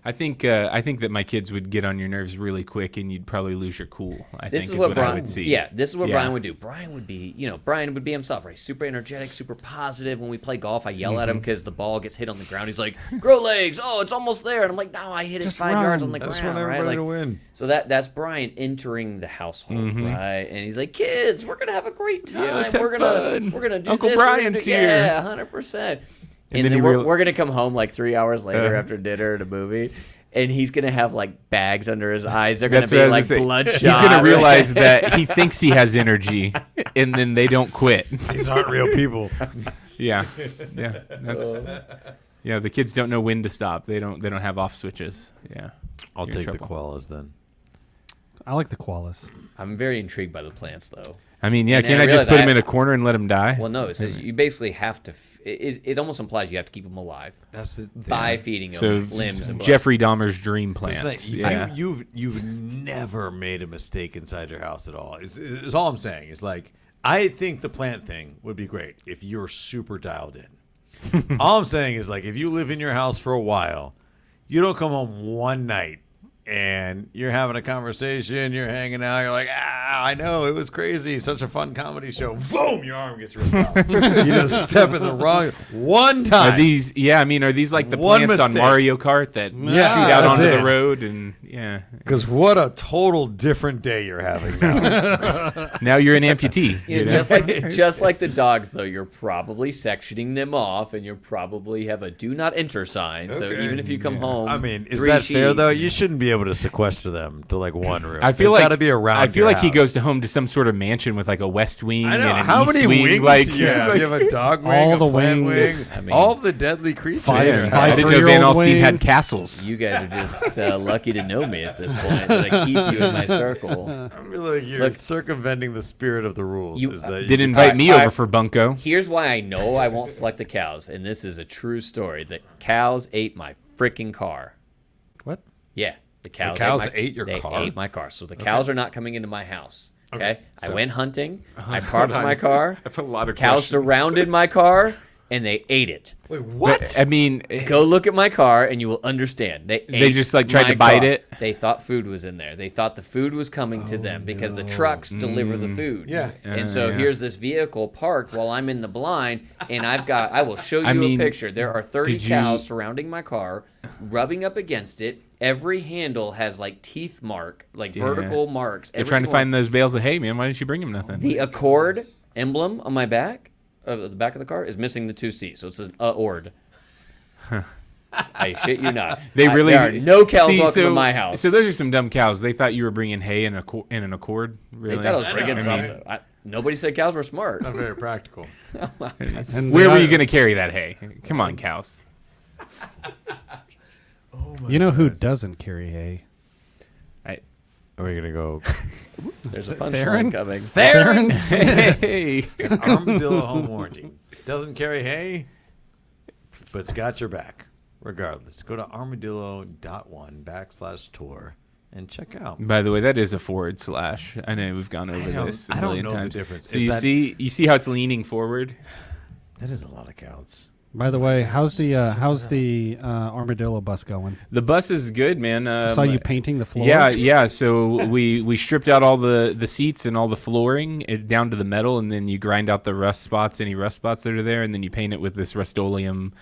I think that my kids would get on your nerves really quick, and you'd probably lose your cool. I This think is what I Brian would see. Yeah, this is what Yeah. Brian would do. Brian would be himself, right? Super energetic, super positive. When we play golf, I yell at him because the ball gets hit on the ground. He's like, "Grow legs! Oh, it's almost there!" And I'm like, "No, I hit it Just 5 yards run. on the I just ground." want Right? everybody Like, to win. so that's Brian entering the household, right? And he's like, "Kids, we're gonna have a great time. let's have we're fun. gonna do Uncle this. We're gonna Brian's do, here." Yeah, 100%. And then then he we're gonna come home like 3 hours later after dinner at a movie. And he's gonna have like bags under his eyes. They're gonna That's be what I was like gonna say. bloodshot. He's gonna right? realize that he thinks he has energy, and then they don't quit. These aren't real people. Yeah, yeah. Yeah, the kids don't know when to stop. They don't have off switches. Yeah. I'll You're in take the trouble. koalas then. I like the koalas. I'm very intrigued by the plants, though. I mean, yeah, And can't I I just realize put him I- in a corner and let him die? Well, no, it says you basically have to. It almost implies you have to keep them alive That's it. by feeding them So limbs and blood. Jeffrey Dahmer's dream It's plants. like, Yeah. you've never made a mistake inside your house at all. Is all I'm saying. Is like I think the plant thing would be great if you're super dialed in. All I'm saying is like if you live in your house for a while, you don't come home one night and you're having a conversation, you're hanging out, you're like, I know, it was crazy, such a fun comedy show. Boom, your arm gets ripped off. You just step in the wrong one time. Are these? Yeah, I mean, are these like the One plants on mistake. Mario Kart that shoot out that's onto it. the road? And yeah, Because what a total different day you're having now. now you're an amputee. You know, just like the dogs, though, you're probably sectioning them off, and you probably have a do not enter sign. So Okay. even if you come home, I mean, is 3 that fair though? sheets- You shouldn't be able to sequester them to like one room. I feel They've like gotta be around. I feel your like he house. goes to home to some sort of mansion with like a west wing I know. and an How east many wing. wings Like, do you have? You have a dog wing, All a the plant wings. wing, I mean, all the deadly creatures. Five- in your I house. didn't know Van Three-year-old Alstyne had wing. castles. You guys are just lucky to know me at this point. That I keep you in my circle. I feel like you're Look- circumventing the spirit of the rules. You- is that Didn't you- invite me I- over for bunko. Here's why I know I won't select the cows, and this is a true story. The cows ate my freaking car. What? Yeah, the cows. cows ate, ate your they car? ate my car. So the cows are not coming into my house. Okay. I so- went hunting. I parked my car. That's a lot of Cows surrounded my car, and they ate it. Wait, what? I mean, Go look at my car, and you will understand. They ate just, like, tried my to bite car. it? They thought food was in there. They thought the food was coming to them because the trucks deliver the food. Yeah. And so yeah. here's this vehicle parked while I'm in the blind, and I will show you I mean, a picture. There are 30 did you- cows surrounding my car, rubbing up against it. Every handle has like teeth mark, like vertical marks. they're Every trying to single find those bales of hay, man. Why didn't you bring him nothing? the Accord emblem on my back, of the back of the car, is missing the 2 C's, so it's an Ord. I shit you not. They really there are no cows See, welcome so, to my house. So those are some dumb cows. They thought you were bringing hay in an Accord. Really? They thought I was I bringing know, something. Nobody said cows were smart. Not very practical. And Where were the- you going to carry that hay? Come on, cows. You know who doesn't carry hay? Are we gonna go? There's a Theron? punchline coming. Theron's. Hey. Armadillo home warranty doesn't carry hay, but it's got your back. Regardless, go to armadillo.1/tour and check out. By the way, that is a forward slash. I know we've gone over this a I don't million know the times. difference. So Is you see how it's leaning forward? That is a lot of cows. By the way, how's the armadillo bus going? The bus is good, man. I saw you painting the floor. Yeah. So we stripped out all the seats and all the flooring down to the metal, and then you grind out the any rust spots that are there, and then you paint it with this Rust-Oleum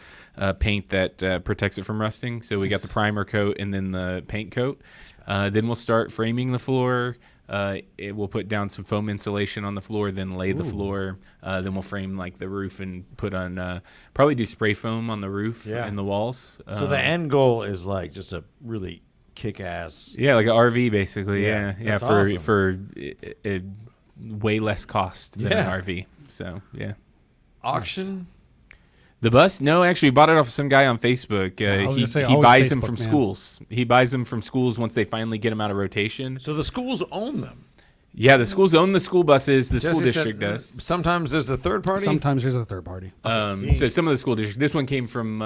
paint that protects it from rusting. So we got the primer coat and then the paint coat. Then we'll start framing the floor. We'll put down some foam insulation on the floor, then lay the floor. Then we'll frame like the roof and put on probably do spray foam on the roof Yeah. and the walls. So the end goal is like just a really kick-ass. Yeah, like an RV basically. Yeah, Yeah, that's for awesome. way less cost than Yeah. an RV. So yeah. Auction. The bus? No, actually, we bought it off of some guy on Facebook. I was He gonna say, he always buys them Facebook, from man. schools. He buys them from schools once they finally get them out of rotation. So the schools own them. Yeah, the schools own the school buses. The school Jesse said, district does. Sometimes there's a third party. Sometimes there's a third party. So some of the school districts. This one came from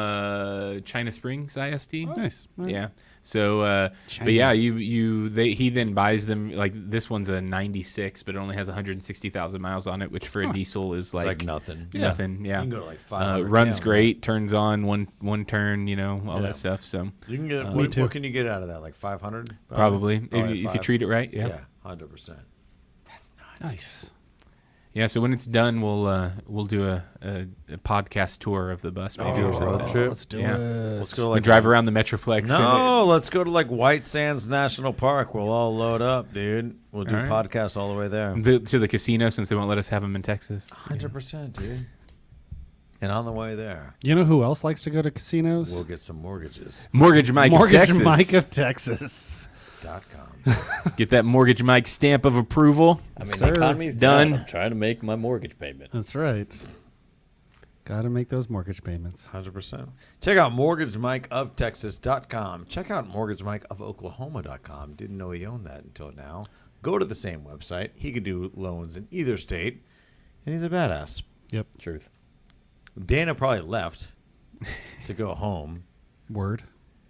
China Springs ISD. Nice. Yeah. So, but yeah, he then buys them. Like this one's a '96, but it only has 160,000 miles on it, which for a diesel is It's like, like nothing. nothing. Yeah. You can go to like 500 runs gallons. great, turns on one turn, all Yeah. that stuff. So You can get. Me too. What can you get out of that? Like 500? probably if you 5. treat it right. Yeah. Yeah, 100%. Nice. Yeah. So when it's done, we'll do a podcast tour of the bus maybe Oh, or road something. trip. Let's do Yeah. it. Let's go to We like drive around the Metroplex. No, let's go to like White Sands National Park. We'll all load up, dude. We'll do All right. podcasts all the way there. To the casino since they won't let us have them in Texas. 100%, dude. And on the way there, You know who else likes to go to casinos? we'll get some mortgages. Mortgage Mike Mortgage of Texas. Mike of Texas. .com. Get that Mortgage Mike stamp of approval. I mean, Sir. the economy's Done. done. I'm trying to make my mortgage payment. That's right. Got to make those mortgage payments. 100%. Check out mortgagemikeoftexas.com. Check out mortgagemikeofoklahoma.com. Didn't know he owned that until now. Go to the same website. He could do loans in either state. And he's a badass. Yep. Truth. Dana probably left to go home. Word.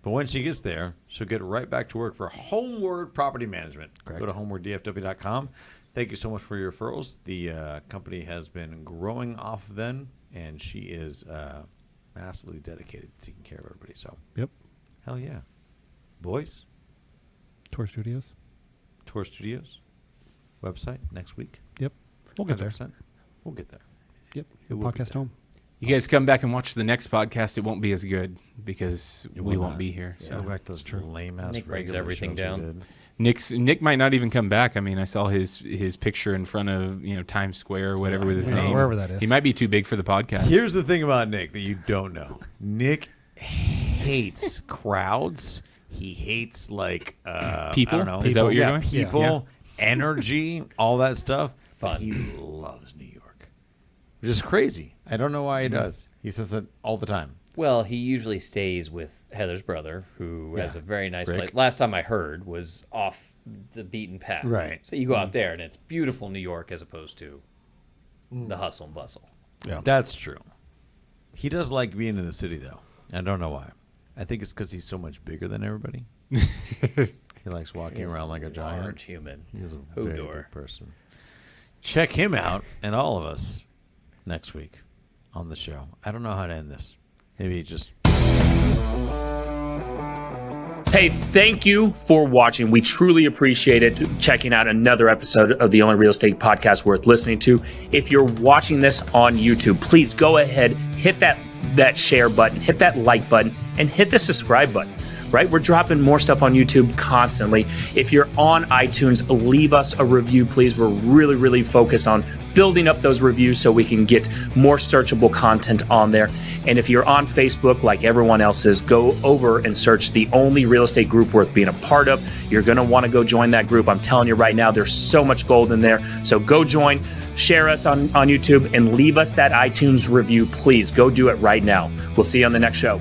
But when she gets there, she'll get right back to work for Homeward Property Management. Correct. Go to homewarddfw.com. Thank you so much for your referrals. The company has been growing off of them, and she is massively dedicated to taking care of everybody. So, Yep. hell yeah. Boys, Tour Studios. Tour Studios website next week. Yep. We'll get there. 100%. We'll get there. Yep. It will be Podcast there. home. You guys come back and watch the next podcast. It won't be as good because It we will won't not. be here. Go So back to those lame ass. Nick breaks everything down. Nick might not even come back. I mean, I saw his picture in front of Times Square or whatever with his Yeah, name. wherever that is. He might be too big for the podcast. Here's the thing about Nick that you don't know. Nick hates crowds. He hates like People? I don't know. Is that what you're yeah, doing? People, Yeah. energy, all that stuff. Fun. He loves New York, which is crazy. I don't know why he does. He says that all the time. Well, he usually stays with Heather's brother, who has Yeah. a very nice Rick. place. Last time I heard was off the beaten path. Right. So you go out there and it's beautiful New York as opposed to the hustle and bustle. Yeah. That's true. He does like being in the city, though. I don't know why. I think it's because he's so much bigger than everybody. He likes walking around like a giant. Large human. He's a very Hodor. big person. Check him out and all of us next week on the show. I don't know how to end this. Maybe just Hey, thank you for watching. We truly appreciate it. Checking out another episode of the only real estate podcast worth listening to. If you're watching this on YouTube, please go ahead, hit that share button, hit that like button, and hit the subscribe button. Right? We're dropping more stuff on YouTube constantly. If you're on iTunes, leave us a review, please. We're really, really focused on building up those reviews so we can get more searchable content on there. And if you're on Facebook, like everyone else is, go over and search the only real estate group worth being a part of. You're going to want to go join that group. I'm telling you right now, there's so much gold in there. So go join, share us on YouTube, and leave us that iTunes review, please. Go do it right now. We'll see you on the next show.